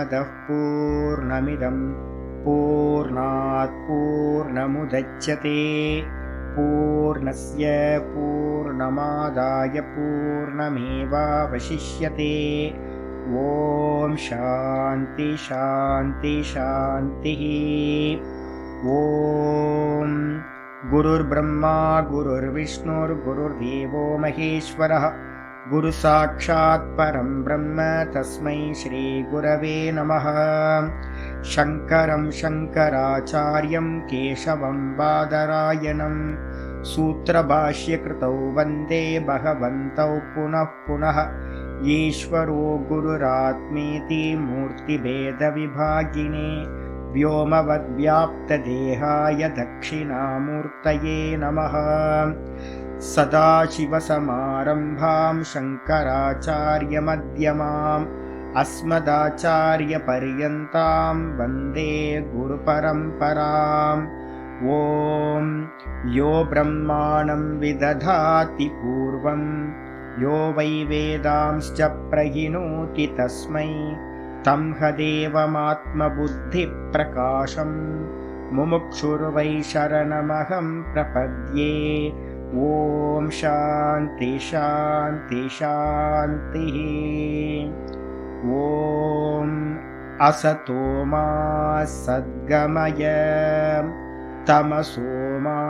पूर्णमदः पूर्णमिदं पूर्णात् पूर्णमुदच्यते पूर्णस्य पूर्णमादाय पूर्णमेवावशिष्यते। ओम शांति शांति शांतिः। ओम गुरुर्ब्रह्मा गुरुर्विष्णुर्गुरुर्देवो महेश्वरः गुरु साक्षात् परं ब्रह्म तस्मै श्री गुरवे नमः। शंकरं शंकराचार्यं केशवं बादरायणं सूत्रभाष्यकृतौ वन्दे भगवन्तौ पुनः पुनः। ईश्वरो गुरुरात्मेति मूर्तिभेदविभागिने व्योमवद्व्याप्तदेहाय दक्षिणामूर्तये नमः। सदाशिवसमारम्भां शङ्कराचार्यमध्यमाम् अस्मदाचार्यपर्यन्तां वन्दे गुरुपरम्पराम्। ॐ यो ब्रह्माणं विदधाति पूर्वं यो वै वेदांश्च प्रहिणोति तस्मै तं हदेवमात्मबुद्धिप्रकाशं मुमुक्षुर्वै शरणमहं प्रपद्ये। ओम शांति शांति शांतिः। ओम असतो मा सद्गमय तमसो मा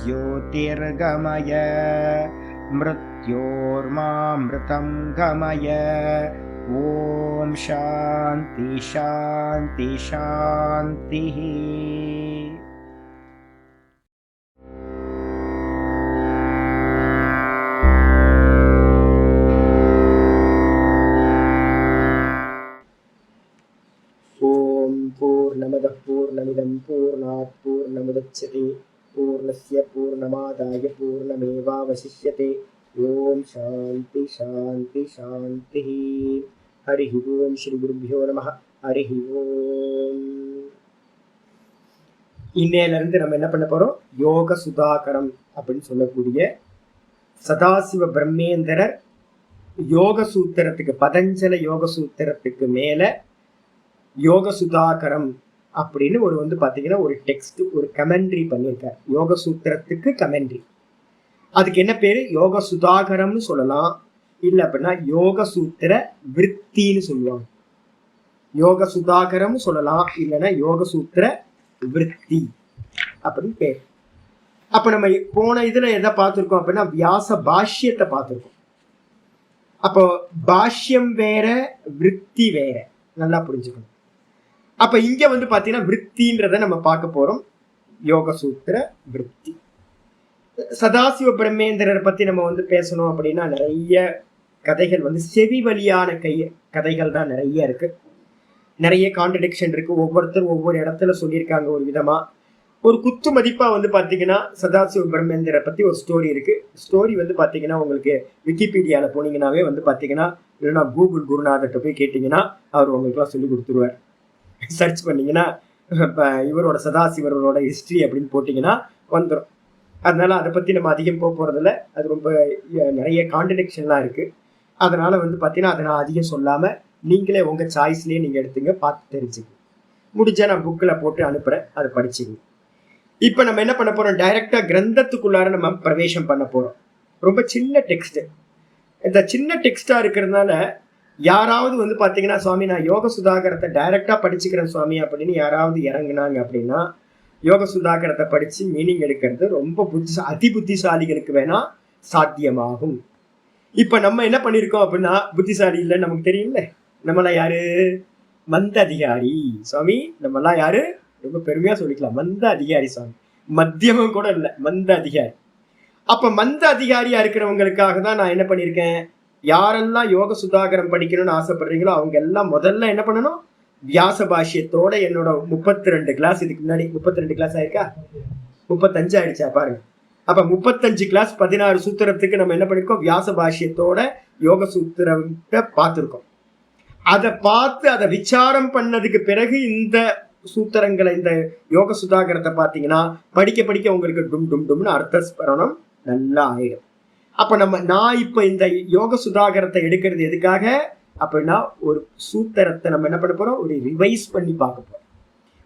ज्योतिर्गमय मृत्योर्मामृतं गमय। ओम शांति शांति शांतिः। पूर्णमदः पूर्णमिदं पूर्णात् पूर्णमुदच्यते पूर्णस्य पूर्णमादाय पूर्णमेवावशिष्यते। ओम शांति शांति शांतिः। हरि ओम श्री गुरुभ्यो नमः। हरि ओम। இன்னையிலிருந்து நம்ம என்ன பண்ண போறோம்? யோக சுதாகரம் அப்படின்னு சொல்லக்கூடிய சதாசிவ பிரம்மேந்திரர் யோக சூத்திரத்துக்கு பதஞ்சல யோக சூத்திரத்துக்கு மேல யோக சுதாகரம் அப்படின்னு ஒரு பாத்தீங்கன்னா ஒரு டெக்ஸ்ட் ஒரு கமெண்ட்ரி பண்ணியிருக்கார். யோக சூத்திரத்துக்கு கமெண்ட்ரி. அதுக்கு என்ன பேரு? யோக சுதாகரம்னு சொல்லலாம், இல்ல அப்படின்னா யோக சூத்திர விருத்தின்னு சொல்லுவாங்க. யோக சுதாகரம் சொல்லலாம், இல்லைன்னா யோக சூத்திர விருத்தி அப்படின்னு பேர். அப்ப நம்ம போன இதுல எதை பார்த்திருக்கோம் அப்படின்னா வியாச பாஷ்யத்தை பார்த்திருக்கோம். அப்போ பாஷ்யம் வேற விருத்தி வேற, நல்லா புரிஞ்சுக்கணும். அப்ப இங்க பாத்தீங்கன்னா விருத்தின்றத நம்ம பார்க்க போறோம். யோக சூத்திர விருத்தி. சதாசிவ பிரம்மேந்திரரை பத்தி நம்ம பேசணும் அப்படின்னா நிறைய கதைகள் செவி வழியான கதைகள் தான் நிறைய இருக்கு. நிறைய கான்ட்ரடிக்ஷன் இருக்கு. ஒவ்வொருத்தர் ஒவ்வொரு இடத்துல சொல்லியிருக்காங்க ஒரு விதமா. ஒரு குத்து மதிப்பா பாத்தீங்கன்னா சதாசிவ பிரம்மேந்திரரை பத்தி ஒரு ஸ்டோரி இருக்கு. ஸ்டோரி பாத்தீங்கன்னா உங்களுக்கு விக்கிபீடியால போனீங்கன்னாவே பாத்தீங்கன்னா, இல்லைன்னா கூகுள் குருநாதர்கிட்ட போய் கேட்டீங்கன்னா அவர் உங்களுக்கு எல்லாம் சொல்லி கொடுத்துருவார். சர்ச் பண்ணீங்கன்னா இவரோட சதாசிவரோட ஹிஸ்டரி அப்படின்னு போட்டீங்கன்னா வந்துடும். அதனால அதை பத்தி நம்ம அதிகம் போறதில்ல. அது ரொம்ப நிறைய கான்ட்ரடிக்ஷன்லாம் இருக்கு. அதனால பாத்தீங்கன்னா அதை நான் அதிகம் சொல்லாம நீங்களே உங்க சாய்ஸ்லயே நீங்க எடுத்துங்க, பார்த்து தெரிஞ்சுங்க. முடிஞ்சா நான் புக்கில் போட்டு அனுப்புறேன், அதை படிச்சுங்க. இப்ப நம்ம என்ன பண்ண போறோம்? டைரக்டா கிரந்தத்துக்குள்ளார நம்ம பிரவேசம் பண்ண போறோம். ரொம்ப சின்ன டெக்ஸ்ட். இந்த சின்ன டெக்ஸ்டா இருக்கிறதுனால யாராவது பாத்தீங்கன்னா சுவாமி நான் யோக சுதாகரத்தை டைரக்டா படிச்சுக்கிறேன் சுவாமி அப்படின்னு யாராவது இறங்குனாங்க அப்படின்னா யோக சுதாகரத்தை படிச்சு மீனிங் எடுக்கிறது ரொம்ப அதி புத்திசாலிகளுக்கு வேணா சாத்தியமாகும். இப்ப நம்ம என்ன பண்ணிருக்கோம் அப்படின்னா, புத்திசாலி இல்லைன்னு நமக்கு தெரியும்ல. நம்மளாம் யாரு? மந்த அதிகாரி சுவாமி. நம்மளாம் யாரு? ரொம்ப பெருமையா சொல்லிக்கலாம், மந்த அதிகாரி சுவாமி. மத்தியமும் கூட இல்லை, மந்த அதிகாரி. அப்ப மந்த அதிகாரியா இருக்கிறவங்களுக்காக தான் நான் என்ன பண்ணிருக்கேன், யாரெல்லாம் யோக சுதாகரம் படிக்கணும்னு ஆசைப்படுறீங்களோ அவங்க எல்லாம் முதல்ல என்ன பண்ணணும்? வியாச பாஷ்யத்தோட என்னோட 32 கிளாஸ், இதுக்கு முன்னாடி 32 கிளாஸ் ஆயிருக்கா, 35 ஆயிடுச்சா பாருங்க. அப்ப 35 கிளாஸ் 16 சூத்திரத்துக்கு நம்ம என்ன பண்ணிருக்கோம்? வியாச பாஷ்யத்தோட யோக சூத்திரத்தை பார்த்திருக்கோம். அதை பார்த்து அதை விசாரம் பண்ணதுக்கு பிறகு இந்த சூத்திரங்களை, இந்த யோக சுதாகரத்தை பார்த்தீங்கன்னா படிக்க படிக்க உங்களுக்கு டும் டும் டும்னு அர்த்த ஸ்மரணம் நல்லா ஆயிடும். அப்ப நான் இப்ப இந்த யோக சுதாகரத்தை எடுக்கிறது எதுக்காக? அப்படின்னா ஒரு சூத்திரத்தை நம்ம என்ன பண்ண போறோம், ஒரு ரிவைஸ் பண்ணி பார்க்க போறோம்.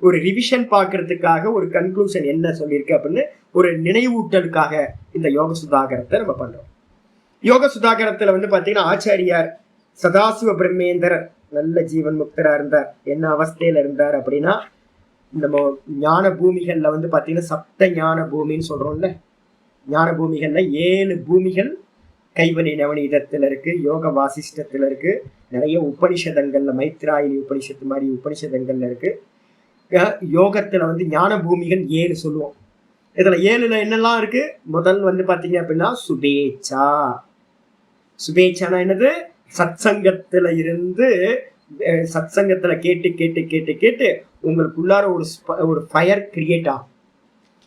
ஒரு ரிவிஷன் பார்க்கறதுக்காக ஒரு கன்க்ளூஷன் என்ன சொல்லியிருக்கு அப்படின்னு ஒரு நினைவூட்டலுக்காக இந்த யோக சுதாகரத்தை நம்ம பண்றோம். யோக சுதாகரத்துல வந்து பாத்தீங்கன்னா ஆச்சாரியார் சதாசிவ பிரம்மேந்திரர் நல்ல ஜீவன் முக்தரா இருந்தார். என்ன அவஸ்தையில இருந்தார் அப்படின்னா, நம்ம ஞான பூமிகள்ல வந்து பாத்தீங்கன்னா சப்த ஞான பூமின்னு சொல்றோம்ல, ஞான பூமிகள்ல 7 பூமிகள் கைவலி நவநீதத்துல இருக்கு, யோக வாசிஷ்டத்துல இருக்கு, நிறைய உபனிஷதங்கள்ல மைத்ராயணி உபனிஷத்து மாதிரி உபனிஷதங்கள்ல இருக்கு. யோகத்துல வந்து ஞான பூமிகள் 7 சொல்லுவோம். இதுல 7ல என்னெல்லாம் இருக்கு? முதல் வந்து பாத்தீங்க அப்படின்னா சுபேச்சா. சுபேச்சானா என்னது? சத்சங்கத்துல இருந்து சத்சங்கத்துல கேட்டு கேட்டு கேட்டு கேட்டு உங்களுக்குள்ளார ஒரு ஃபயர் கிரியேட் ஆகும்.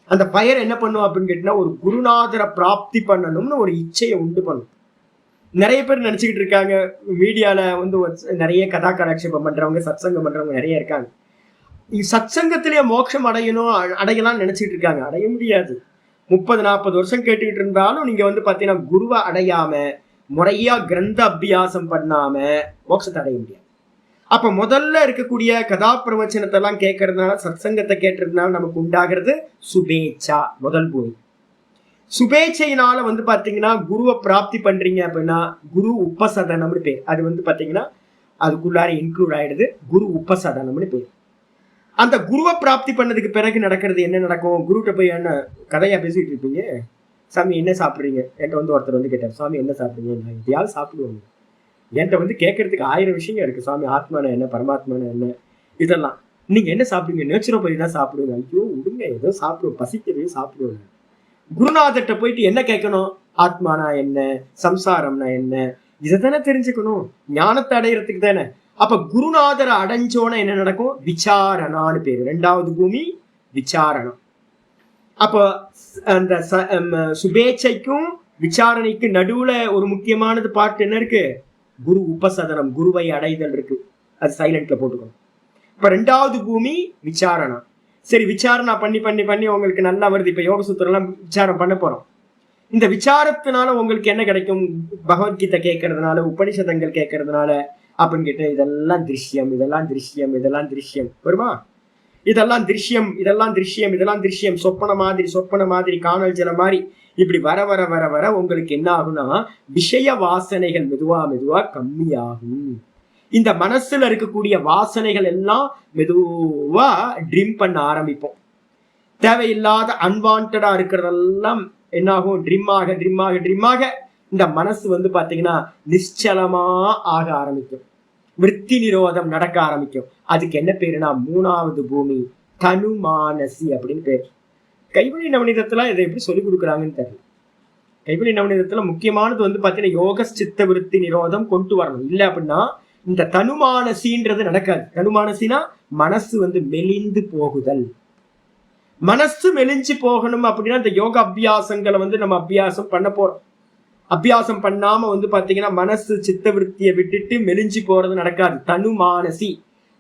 அந்த ஃபயர் என்ன பண்ணும் அப்படின்னு கேட்டீங்கன்னா, ஒரு குருநாதரை பிராப்தி பண்ணணும்னு ஒரு இச்சையை உண்டு பண்ணும். நிறைய பேர் நினைச்சுக்கிட்டு இருக்காங்க, மீடியால வந்து நிறைய கதா கலாட்சேபம் பண்றவங்க, சத்சங்கம் பண்றவங்க நிறைய இருக்காங்க. சத்சங்கத்திலேயே மோட்சம் அடையலாம் நினைச்சிட்டு இருக்காங்க. அடைய முடியாது. 30-40 வருஷம் கேட்டுக்கிட்டு இருந்தாலும் நீங்க வந்து பாத்தீங்கன்னா குருவை அடையாம, முறையா கிரந்த அபியாசம் பண்ணாம மோட்சத்தை அடைய முடியாது. அப்ப முதல்ல இருக்கக்கூடிய கதா பிரவச்சனத்தை எல்லாம் கேட்கறதுனால, சத்சங்கத்தை கேட்டுறதுனால நமக்கு உண்டாகிறது சுபேச்சா, முதல் பூமி. சுபேச்சையினால வந்து பாத்தீங்கன்னா குருவை பிராப்தி பண்றீங்க அப்படின்னா குரு உபசதனம்னு பேர். அது வந்து பாத்தீங்கன்னா அதுக்குள்ளார இன்க்ளூட் ஆயிடுது, குரு உபசதனம்னு பேர். அந்த குருவை பிராப்தி பண்ணதுக்கு பிறகு நடக்கிறது என்ன நடக்கும்? குருகிட்ட போய் என்ன கதையா பேசிட்டு இருப்பீங்க, சாமி என்ன சாப்பிட்றீங்க? என்கிட்ட வந்து ஒருத்தர் வந்து கேட்டார், சாமி என்ன சாப்பிட்றீங்க? நான் எதையாவது சாப்பிடுவாங்க. என்கிட்ட வந்து கேட்கறதுக்கு 1000 விஷயங்கள் இருக்கு. சாமி ஆத்மான என்ன, பரமாத்மான என்ன, இதெல்லாம். நீங்க என்ன சாப்பிடுவீங்க? நேச்சுரோபதி தான் சாப்பிடுவேன். ஐயோ விடுங்க, ஏதோ சாப்பிடுவோம், பசிக்கவே சாப்பிடுவேன். குருநாதர்கிட்ட போயிட்டு என்ன கேட்கணும்? ஆத்மானா என்ன, சம்சாரம்னா என்ன, இதை தானே தெரிஞ்சுக்கணும், ஞானத்தை அடையிறதுக்கு தானே. அப்ப குருநாதரை அடைஞ்சோன்னா என்ன நடக்கும்? விசாரணான்னு பேரு. 2வது பூமி விசாரணம். அப்போ அந்த சுபேச்சைக்கும் விசாரணைக்கு நடுவுல ஒரு முக்கியமானது பாட்டு என்ன இருக்கு? குரு உபசதனம், குருவை அடைதல் இருக்கு. அது சைலண்ட்ல போட்டுக்கணும். இப்ப 2வது பூமி விசாரணா. சரி, விசாரணா பண்ணி பண்ணி பண்ணி உங்களுக்கு நல்லா வருது. இப்ப யோக சூத்திரம் எல்லாம் விசாரம் பண்ண போறோம். இந்த விசாரத்தினால உங்களுக்கு என்ன கிடைக்கும்? பகவத்கீதை கேட்கறதுனால, உபனிஷதங்கள் கேட்கறதுனால அப்படின்னு கேட்ட இதெல்லாம் திருஷ்யம், இதெல்லாம் திருஷ்யம், இதெல்லாம் திருஷ்யம் வருமா? இதெல்லாம் திருஷ்யம், இதெல்லாம் திருஷ்யம், இதெல்லாம் திருஷ்யம், சொப்பன மாதிரி, காணல் ஜல மாதிரி இப்படி வர வர வர வர உங்களுக்கு என்ன ஆகும்னா, விஷய வாசனைகள் மெதுவா மெதுவா கம்மியாகும். இந்த மனசுல இருக்கக்கூடிய வாசனைகள் எல்லாம் மெதுவா ட்ரிம் பண்ண ஆரம்பிப்போம். தேவையில்லாத அன்வான்டா இருக்கிறதெல்லாம் என்ன ஆகும்? ட்ரிம்மாக ட்ரிம்மாக ட்ரிம்மாக இந்த மனசு வந்து பாத்தீங்கன்னா நிச்சலமா ஆக ஆரம்பிக்கும். விருத்தி நிரோதம் நடக்க ஆரம்பிக்கும். அதுக்கு என்ன பேருனா 3வது பூமி தனுமானசி அப்படின்னு பேர். கைவழி நவநீதத்துல இதை எப்படி சொல்லிக் கொடுக்குறாங்கன்னு தெரியல. கைவழி நவநீதத்துல முக்கியமானது வந்து பாத்தீங்கன்னா யோக சித்த விருத்தி நிரோதம் கொண்டு வரணும். இல்லை அப்படின்னா இந்த தனுமானசின்றது நடக்காது. தனுமானசினா மனசு வந்து மெலிந்து போகுதல். மனசு மெலிஞ்சு போகணும் அப்படின்னா இந்த யோக அபியாசங்களை வந்து நம்ம அபியாசம் பண்ண போறோம். அபியாசம் பண்ணாம வந்து பாத்தீங்கன்னா மனசு சித்த விருத்தியை விட்டுட்டு மெலிஞ்சு போறது நடக்காது. தனுமானசி.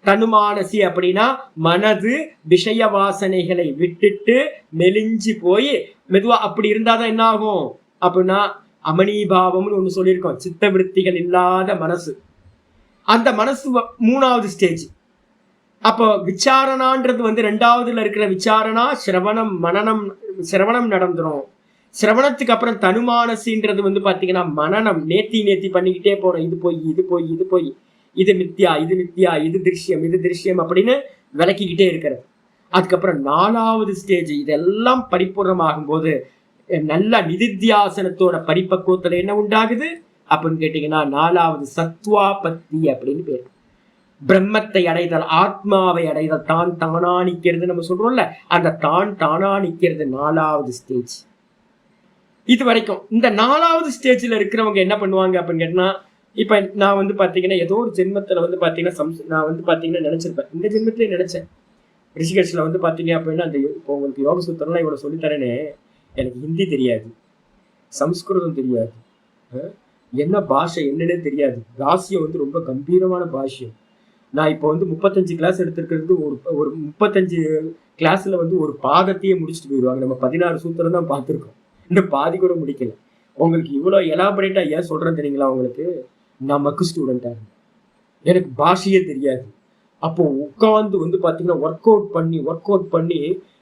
தனுமானசி அப்படின்னா மனது விஷய வாசனைகளை விட்டுட்டு மெலிஞ்சு போய் மெதுவா அப்படி இருந்தாதான் என்ன ஆகும் அப்படின்னா அமனிபாவம்னு ஒண்ணு சொல்லியிருக்கோம். சித்த விருத்திகள் இல்லாத மனசு. அந்த மனசு 3வது ஸ்டேஜ். அப்போ விசாரணான்றது வந்து 2வதுல இருக்கிற விசாரணா சிரவணம் மனனம். சிரவணம் நடந்துரும். சிரவணத்துக்கு அப்புறம் தனுமானசின்றது வந்து பாத்தீங்கன்னா மனனம். நேத்தி பண்ணிக்கிட்டே போறோம். இது போய் இது போய் இது போய், இது மித்யா இது மித்யா, இது திருஷ்யம் இது திருஷ்யம் அப்படின்னு விளக்கிக்கிட்டே இருக்கிறது. அதுக்கப்புறம் 4வது ஸ்டேஜ். இதெல்லாம் பரிபூர்ணமாகும் போது நல்ல நிதித்தியாசனத்தோட பரிபக்குவத்துல என்ன உண்டாகுது அப்படின்னு கேட்டீங்கன்னா 4வது சத்வாபத்தி அப்படின்னு பேர். பிரம்மத்தை அடைதல், ஆத்மாவை அடைதல், தான் தானா நிக்கிறது நம்ம சொல்றோம்ல, அந்த தான் தானா நிக்கிறது 4வது ஸ்டேஜ். இது வரைக்கும் இந்த 4வது ஸ்டேஜ்ல இருக்கிறவங்க என்ன பண்ணுவாங்க அப்படின்னு கேட்டா, இப்ப நான் வந்து பாத்தீங்கன்னா ஏதோ ஒரு ஜென்மத்துல வந்து பாத்தீங்கன்னா நான் வந்து பாத்தீங்கன்னா நினைச்சிருப்பேன், இந்த ஜென்மத்திலே நினைச்சேன் ரிஷிகேஷ்ல வந்து பாத்தீங்க அப்படின்னா அந்த இப்போ உங்களுக்கு யோக சூத்திரம்லாம் இவ்வளவு சொல்லித்தரேனே, எனக்கு ஹிந்தி தெரியாது, சம்ஸ்கிருதம் தெரியாது, என்ன பாஷை என்னன்னே தெரியாது. ராசியம் வந்து ரொம்ப கம்பீரமான பாஷ்யம். நான் இப்போ வந்து 35 கிளாஸ் எடுத்திருக்கிறது. ஒரு 35 கிளாஸ்ல வந்து ஒரு பாதத்தையே முடிச்சுட்டு போயிடுவாங்க. நம்ம 16 சூத்திரம் தான் பார்த்துருக்கோம், இந்த பாதி கூட முடிக்கல. உங்களுக்கு இவ்வளோ எலாபரேட்டா ஏன் சொல்றேன்னு தெரியுங்களா? உங்களுக்கு நமக்கு ஸ்டூடெண்டா இருக்கு. எனக்கு பாஷையே தெரியாது. அப்போ உட்காந்து வந்து பாத்தீங்கன்னா ஒர்க் அவுட் பண்ணி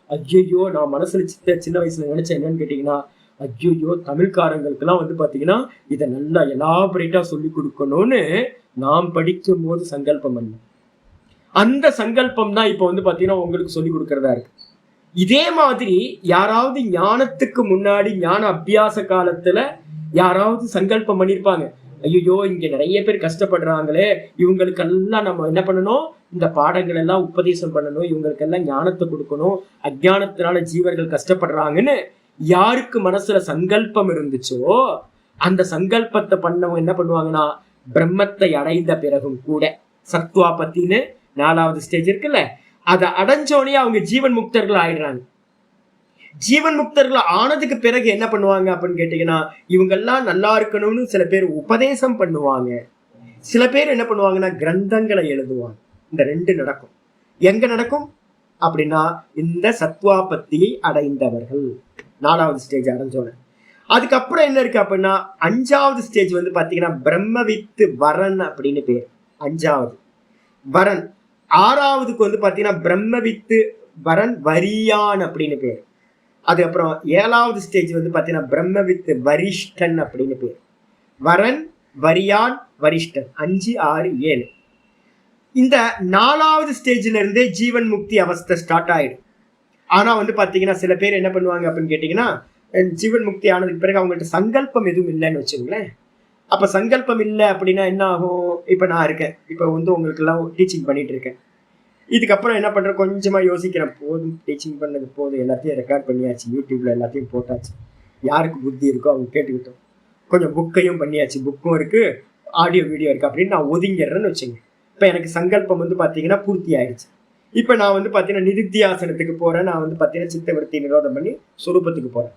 ஐயோ நான் மனசுல சின்ன வயசுல நினைச்சேன் என்னன்னு கேட்டீங்கன்னா, ஐயோ தமிழ்காரங்களுக்கெல்லாம் வந்து பாத்தீங்கன்னா இதை நல்லா எலாபரேட்டா சொல்லி கொடுக்கணும்னு நாம் படிக்கும் போது சங்கல்பம் பண்ண அந்த சங்கல்பம் தான் இப்ப வந்து பாத்தீங்கன்னா உங்களுக்கு சொல்லி கொடுக்கறதா இருக்கு. இதே மாதிரி யாராவது ஞானத்துக்கு முன்னாடி ஞான அபியாச காலத்துல யாராவது சங்கல்பம் பண்ணிருப்பாங்க, ஐயோ இங்க நிறைய பேர் கஷ்டப்படுறாங்களே, இவங்களுக்கெல்லாம் நம்ம என்ன பண்ணணும், இந்த பாடங்கள் எல்லாம் உபதேசம் பண்ணணும், இவங்களுக்கெல்லாம் ஞானத்தை கொடுக்கணும், அஜ்ஞானத்தினால ஜீவர்கள் கஷ்டப்படுறாங்கன்னு யாருக்கு மனசுல சங்கல்பம் இருந்துச்சோ அந்த சங்கல்பத்தை பண்ணவங்க என்ன பண்ணுவாங்கன்னா பிரம்மத்தை அடைந்த பிறகும் கூட சத்வா பத்தின்னு 4வது ஸ்டேஜ் இருக்குல்ல, அதை அடைஞ்சோடனே அவங்க ஜீவன் முக்தர்கள் ஆயிடுறாங்க. ஜீவன் முக்தர்கள் ஆனதுக்கு பிறகு என்ன பண்ணுவாங்க அப்படின்னு கேட்டீங்கன்னா, இவங்கெல்லாம் நல்லா இருக்கணும்னு சில பேர் உபதேசம் பண்ணுவாங்க, சில பேர் என்ன பண்ணுவாங்கன்னா கிரந்தங்களை எழுதுவாங்க. இந்த 2 நடக்கும். எங்க நடக்கும் அப்படின்னா இந்த சத்வாபத்தியை அடைந்தவர்கள் 4வது ஸ்டேஜ் அடைஞ்சோட. அதுக்கப்புறம் என்ன இருக்கு அப்படின்னா 5வது ஸ்டேஜ் வந்து பாத்தீங்கன்னா பிரம்மவித்து வரன் அப்படின்னு பேர். 5வது வரன். 6வதுக்கு வந்து பாத்தீங்கன்னா பிரம்மவித்து வரன் வரியான் அப்படின்னு பேர். அதுக்கப்புறம் 7வது ஸ்டேஜ் வந்து பாத்தீங்கன்னா பிரம்மவித்து வரிஷ்டன் அப்படின்னு பேர். வரன் வரியான் வரிஷ்டன் 5 6 7. இந்த 4வது ஸ்டேஜ்ல இருந்தே ஜீவன் முக்தி அவஸ்தை ஸ்டார்ட் ஆயிடும். ஆனா வந்து பாத்தீங்கன்னா சில பேர் என்ன பண்ணுவாங்க அப்படின்னு கேட்டீங்கன்னா, ஜீவன் முக்தி ஆனதுக்கு பிறகு அவங்கள்ட்ட சங்கல்பம் எதுவும் இல்லைன்னு வச்சுங்களேன். அப்ப சங்கல்பம் இல்லை அப்படின்னா என்ன ஆகும், இப்ப நான் இருக்கேன், இப்ப வந்து உங்களுக்கு எல்லாம் டீச்சிங் பண்ணிட்டு இருக்கேன், இதுக்கப்புறம் என்ன பண்றேன் கொஞ்சமா யோசிக்கிறேன், போதும் டீச்சிங் பண்ணது போதும், எல்லாத்தையும் ரெக்கார்ட் பண்ணியாச்சு, யூடியூப்ல எல்லாத்தையும் போட்டாச்சு, யாருக்கு புத்தி இருக்கோ அவங்க கேட்டுக்கிட்டோம், கொஞ்சம் புக்கையும் பண்ணியாச்சு, புக்கும் இருக்கு ஆடியோ வீடியோ இருக்கு அப்படின்னு நான் ஒதுங்கிடுறேன்னு வச்சுங்க. இப்ப எனக்கு சங்கல்பம் வந்து பாத்தீங்கன்னா பூர்த்தி ஆயிடுச்சு. இப்ப நான் வந்து பாத்தீங்கன்னா நிதித்தியாசனத்துக்கு போறேன், நான் வந்து பாத்தீங்கன்னா சித்தவருத்தி நிரோதம் பண்ணி சொரூபத்துக்கு போறேன்.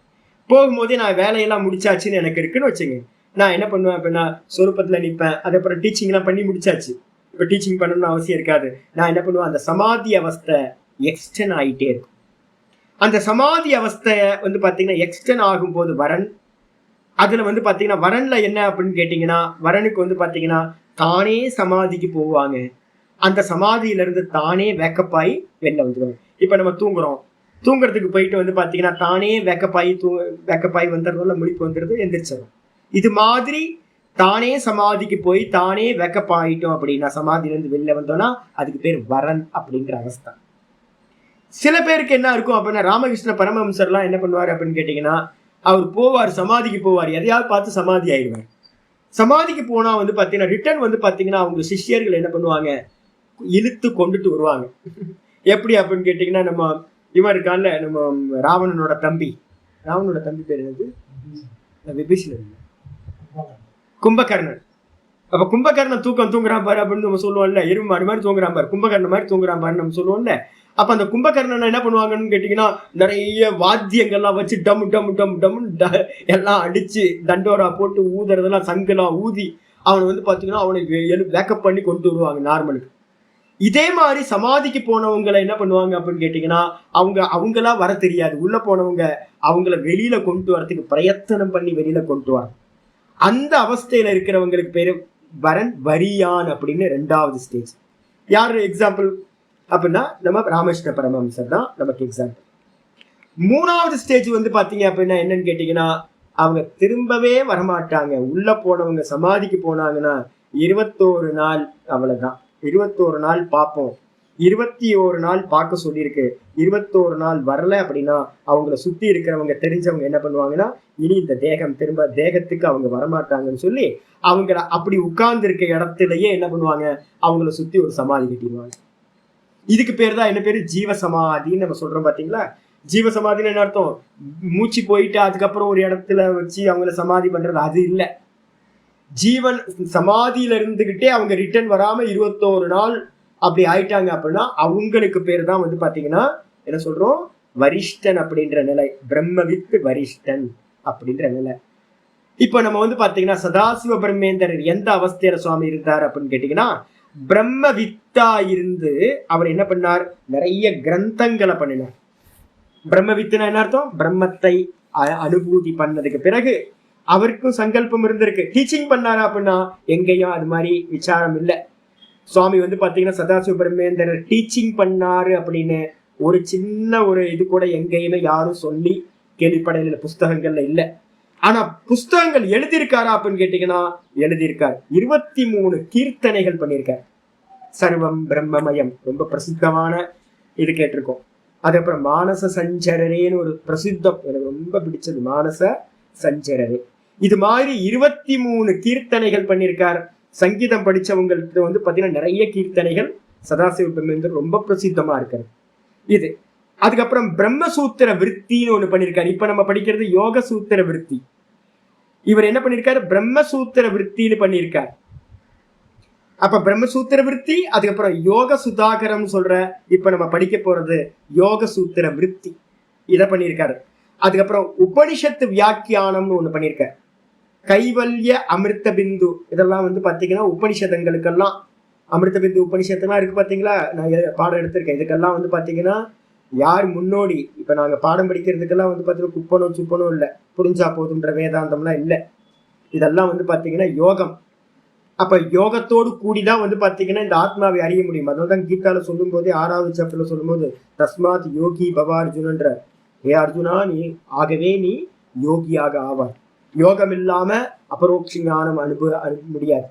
போகும்போதே நான் வேலையெல்லாம் முடிச்சாச்சுன்னு எனக்கு இருக்குன்னு வச்சுங்க. நான் என்ன பண்ணுவேன் அப்படின்னா சொரூபத்துல நிற்பேன். அதுக்கப்புறம் டீச்சிங் எல்லாம் பண்ணி முடிச்சாச்சு, இப்ப டீச்சிங் பண்ணணும்னு அவசியம் இருக்காது. நான் என்ன பண்ணுவேன், அந்த சமாதி அவஸ்தை எக்ஸ்டன் ஆகிட்டே இருக்கும். அந்த சமாதி அவஸ்தை வந்து பாத்தீங்கன்னா எக்ஸ்டன் ஆகும் போது வரன், அதுல வந்து பாத்தீங்கன்னா வரன்ல என்ன அப்படின்னு கேட்டீங்கன்னா, வரனுக்கு வந்து பாத்தீங்கன்னா தானே சமாதிக்கு போவாங்க, அந்த சமாதியில இருந்து தானே வேக்கப் ஆகி வெளில வந்துடுவாங்க. இப்ப நம்ம தூங்குறதுக்கு போயிட்டு வந்து பாத்தீங்கன்னா தானே வேக்கப் ஆகி வந்துடுறதுல முழிப்பு வந்துடுது, எந்திரிச்சிடும். இது மாதிரி தானே சமாதிக்கு போய் தானே வேக்கப் ஆயிட்டோம் அப்படின்னா, சமாதியில இருந்து வெளில வந்தோம்னா அதுக்கு பேர் வரன் அப்படிங்கிற அவஸ்தை. சில பேருக்கு என்ன இருக்கும் அப்படின்னா, ராமகிருஷ்ண பரமஹம்சர்லாம் என்ன பண்ணுவாரு அப்படின்னு கேட்டீங்கன்னா, அவர் போவார் சமாதிக்கு போவார், எதையாவது பார்த்து சமாதி ஆயிடுவார். சமாதிக்கு போனா வந்து பாத்தீங்கன்னா ரிட்டர்ன் வந்து பாத்தீங்கன்னா அவங்க சிஷ்யர்கள் என்ன பண்ணுவாங்க, இழுத்து கொண்டுட்டு வருவாங்க. எப்படி அப்படின்னு கேட்டீங்கன்னா, நம்ம இவன் இருக்கான்ல, நம்ம ராவணனோட தம்பி பேர் என்னது, விபீஷணன், கும்பகர்ணன். அப்ப கும்பகர்ணன் தூங்குறான் பாரு அப்படின்னு நம்ம சொல்லுவோம்ல, எருமை மாடு மாதிரி தூங்குறான் பாரு, கும்பகர்ணன் மாதிரி தூங்குறான் பாரு நம்ம சொல்லுவோம்ல. அப்ப அந்த கும்பகர்ணனை என்ன பண்ணுவாங்கன்னு கேட்டீங்கன்னா, நிறைய வாத்தியங்கள்லாம் வச்சு டம் டம் டம் டம் எல்லாம் அடிச்சு தண்டோரா போட்டு ஊதுறதெல்லாம் சங்கெல்லாம் ஊதி அவனை வந்து பாத்தீங்கன்னா அவனுக்கு வேக்கப் பண்ணி கொண்டு வருவாங்க நார்மலுக்கு. இதே மாதிரி சமாதிக்கு போனவங்களை என்ன பண்ணுவாங்க அப்படின்னு கேட்டீங்கன்னா, அவங்களா வர தெரியாது, உள்ள போனவங்க அவங்கள வெளியில கொண்டு வரதுக்கு பிரயத்தனம் பண்ணி வெளியில கொண்டு வர, அந்த அவஸ்தையில இருக்கிறவங்களுக்கு பேரு வரன் வரியான் அப்படின்னு 2வது ஸ்டேஜ். யாரு எக்ஸாம்பிள் அப்படின்னா நம்ம ராமகிருஷ்ண பரமஹம்சர் தான் நமக்கு எக்ஸாம்பிள். 3வது ஸ்டேஜ் வந்து பாத்தீங்க அப்படின்னா என்னன்னு கேட்டீங்கன்னா, அவங்க திரும்பவே வரமாட்டாங்க. உள்ள போனவங்க சமாதிக்கு போனாங்கன்னா 21 நாள், அவ்வளவுதான், 21 நாள் பார்ப்போம், 21 நாள் பார்க்க சொல்லியிருக்கு, 21 நாள் வரல அப்படின்னா அவங்கள சுத்தி இருக்கிறவங்க தெரிஞ்சவங்க என்ன பண்ணுவாங்கன்னா, இனி இந்த தேகம் திரும்ப தேகத்துக்கு அவங்க வரமாட்டாங்கன்னு சொல்லி அவங்கள அப்படி உட்கார்ந்து இருக்க இடத்துலயே என்ன பண்ணுவாங்க, அவங்கள சுத்தி ஒரு சமாதி கட்டிடுவாங்க. இதுக்கு பேர் தான் என்ன பேரு, ஜீவ சமாதின்னு நம்ம சொல்றோம் பாத்தீங்களா. ஜீவ சமாதின்னு என்ன அர்த்தம், மூச்சு போயிட்டு அதுக்கப்புறம் ஒரு இடத்துல வச்சு அவங்கள சமாதி பண்றது அது இல்லை. ஜீவன் சமாதியில இருந்துகிட்டே அவங்க ரிட்டர்ன் வராம 21 நாள் அப்படி ஆயிட்டாங்க அப்படின்னா அவங்களுக்கு பேர் தான் வந்து பாத்தீங்கன்னா என்ன சொல்றோம், வரிஷ்டன் அப்படின்ற நிலை, பிரம்மவித்து வரிஷ்டன் அப்படின்ற நிலை. இப்ப நம்ம வந்து பாத்தீங்கன்னா சதாசிவ பிரம்மேந்திரர் எந்த அவஸ்தையில சுவாமி இருந்தார் அப்படின்னு கேட்டீங்கன்னா, பிரம்மவித்தா இருந்து அவர் என்ன பண்ணார், நிறைய கிரந்தங்களை பண்ணினார். பிரம்மவித்துனா என்ன அர்த்தம், பிரம்மத்தை அனுபூதி பண்ணதுக்கு பிறகு அவருக்கும் சங்கல்பம் இருந்திருக்கு. டீச்சிங் பண்ணாரா அப்படின்னா எங்கேயும் அது மாதிரி விசாரம் இல்லை. சுவாமி வந்து பாத்தீங்கன்னா சதாசிவ பிரம்மேந்திரர் டீச்சிங் பண்ணாரு அப்படின்னு ஒரு சின்ன ஒரு இது கூட எங்கேயுமே யாரும் சொல்லி கேள்விப்படையில புஸ்தகங்கள்ல இல்ல. ஆனா புஸ்தகங்கள் எழுதியிருக்காரா அப்படின்னு கேட்டீங்கன்னா எழுதியிருக்கார். 23 கீர்த்தனைகள் பண்ணியிருக்கார். சர்வம் பிரம்மமயம் ரொம்ப பிரசித்தமான இது கேட்டிருக்கோம். அதுக்கப்புறம் மானச சஞ்சரரேன்னு ஒரு பிரசித்தம், எனக்கு ரொம்ப பிடிச்சது மானச சஞ்சரரே. இது மாதிரி 23 கீர்த்தனைகள் பண்ணியிருக்கார். சங்கீதம் படிச்சவங்களுக்கு வந்து பாத்தீங்கன்னா நிறைய கீர்த்தனைகள் சதாசிவ பிரம்மேந்திரர் ரொம்ப பிரசித்தமா இருக்கிறது இது. அதுக்கப்புறம் பிரம்மசூத்திர விருத்தின்னு ஒண்ணு பண்ணியிருக்காரு. இப்ப நம்ம படிக்கிறது யோக சூத்திர விருத்தி. இவர் என்ன பண்ணியிருக்காரு, பிரம்மசூத்திர விருத்தின்னு பண்ணியிருக்கார். அப்ப பிரம்மசூத்திர விருத்தி, அதுக்கப்புறம் யோக சுதாகரம் சொல்ற இப்ப நம்ம படிக்க போறது யோக சூத்திர விருத்தி, இத பண்ணியிருக்காரு. அதுக்கப்புறம் உபனிஷத்து வியாக்கியானம்னு ஒண்ணு பண்ணியிருக்காரு. கைவல்ய அமிர்த பிந்து, இதெல்லாம் வந்து பாத்தீங்கன்னா உபனிஷதங்களுக்கெல்லாம் அமிர்த பிந்து உபனிஷத்துலாம் இருக்கு பாத்தீங்களா, நான் பாடம் எடுத்திருக்கேன். இதுக்கெல்லாம் வந்து பாத்தீங்கன்னா யார் முன்னோடி, இப்ப நாங்க பாடம் படிக்கிறதுக்கெல்லாம் வந்து பாத்தீங்கன்னா குப்பனும் சுப்பனும் இல்லை, புரிஞ்சா போதுன்ற வேதாந்தம்லாம் இல்லை. இதெல்லாம் வந்து பாத்தீங்கன்னா யோகம். அப்ப யோகத்தோடு கூடிதான் வந்து பாத்தீங்கன்னா இந்த ஆத்மாவை அறிய முடியும். அதனால்தான் கீதால சொல்லும் போதே 6வது சாப்டர்ல சொல்லும் போது தஸ்மாத் யோகி பவா அர்ஜுனன்ற, ஏ அர்ஜுனா நீ ஆகவே நீ யோகியாக ஆவார். யோகம் இல்லாம அபரோக்ஷ ஞானம் அனுபவ முடியாது.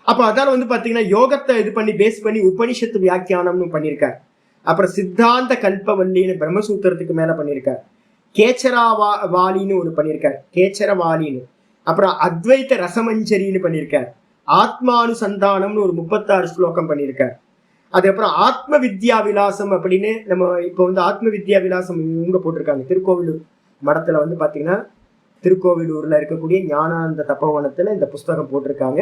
அப்ப அதால வந்து பாத்தீங்கன்னா யோகத்தை இது பண்ணி பேஸ் பண்ணி உபனிஷத்து வியாக்கியானம்னு பண்ணியிருக்கார். அப்புறம் சித்தாந்த கல்பவல்லின்னு பிரம்மசூத்திரத்துக்கு மேல பண்ணியிருக்கார். கேச்சராவாலின்னு ஒரு பண்ணியிருக்கார், கேச்சரவாலின்னு. அப்புறம் அத்வைத்த ரசமஞ்சரின்னு பண்ணியிருக்கார். ஆத்மானுசந்தானம்னு ஒரு 36 ஸ்லோகம் பண்ணியிருக்கார். அதுக்கப்புறம் ஆத்ம வித்யா விலாசம் அப்படின்னு நம்ம இப்போ வந்து ஆத்ம வித்யா விலாசம் இவங்க போட்டிருக்காங்க. திருக்கோவிலூர் மடத்துல வந்து பாத்தீங்கன்னா திருக்கோவிலூர்ல இருக்கக்கூடிய ஞானானந்த தப்போவனத்துல இந்த புஸ்தகம் போட்டிருக்காங்க.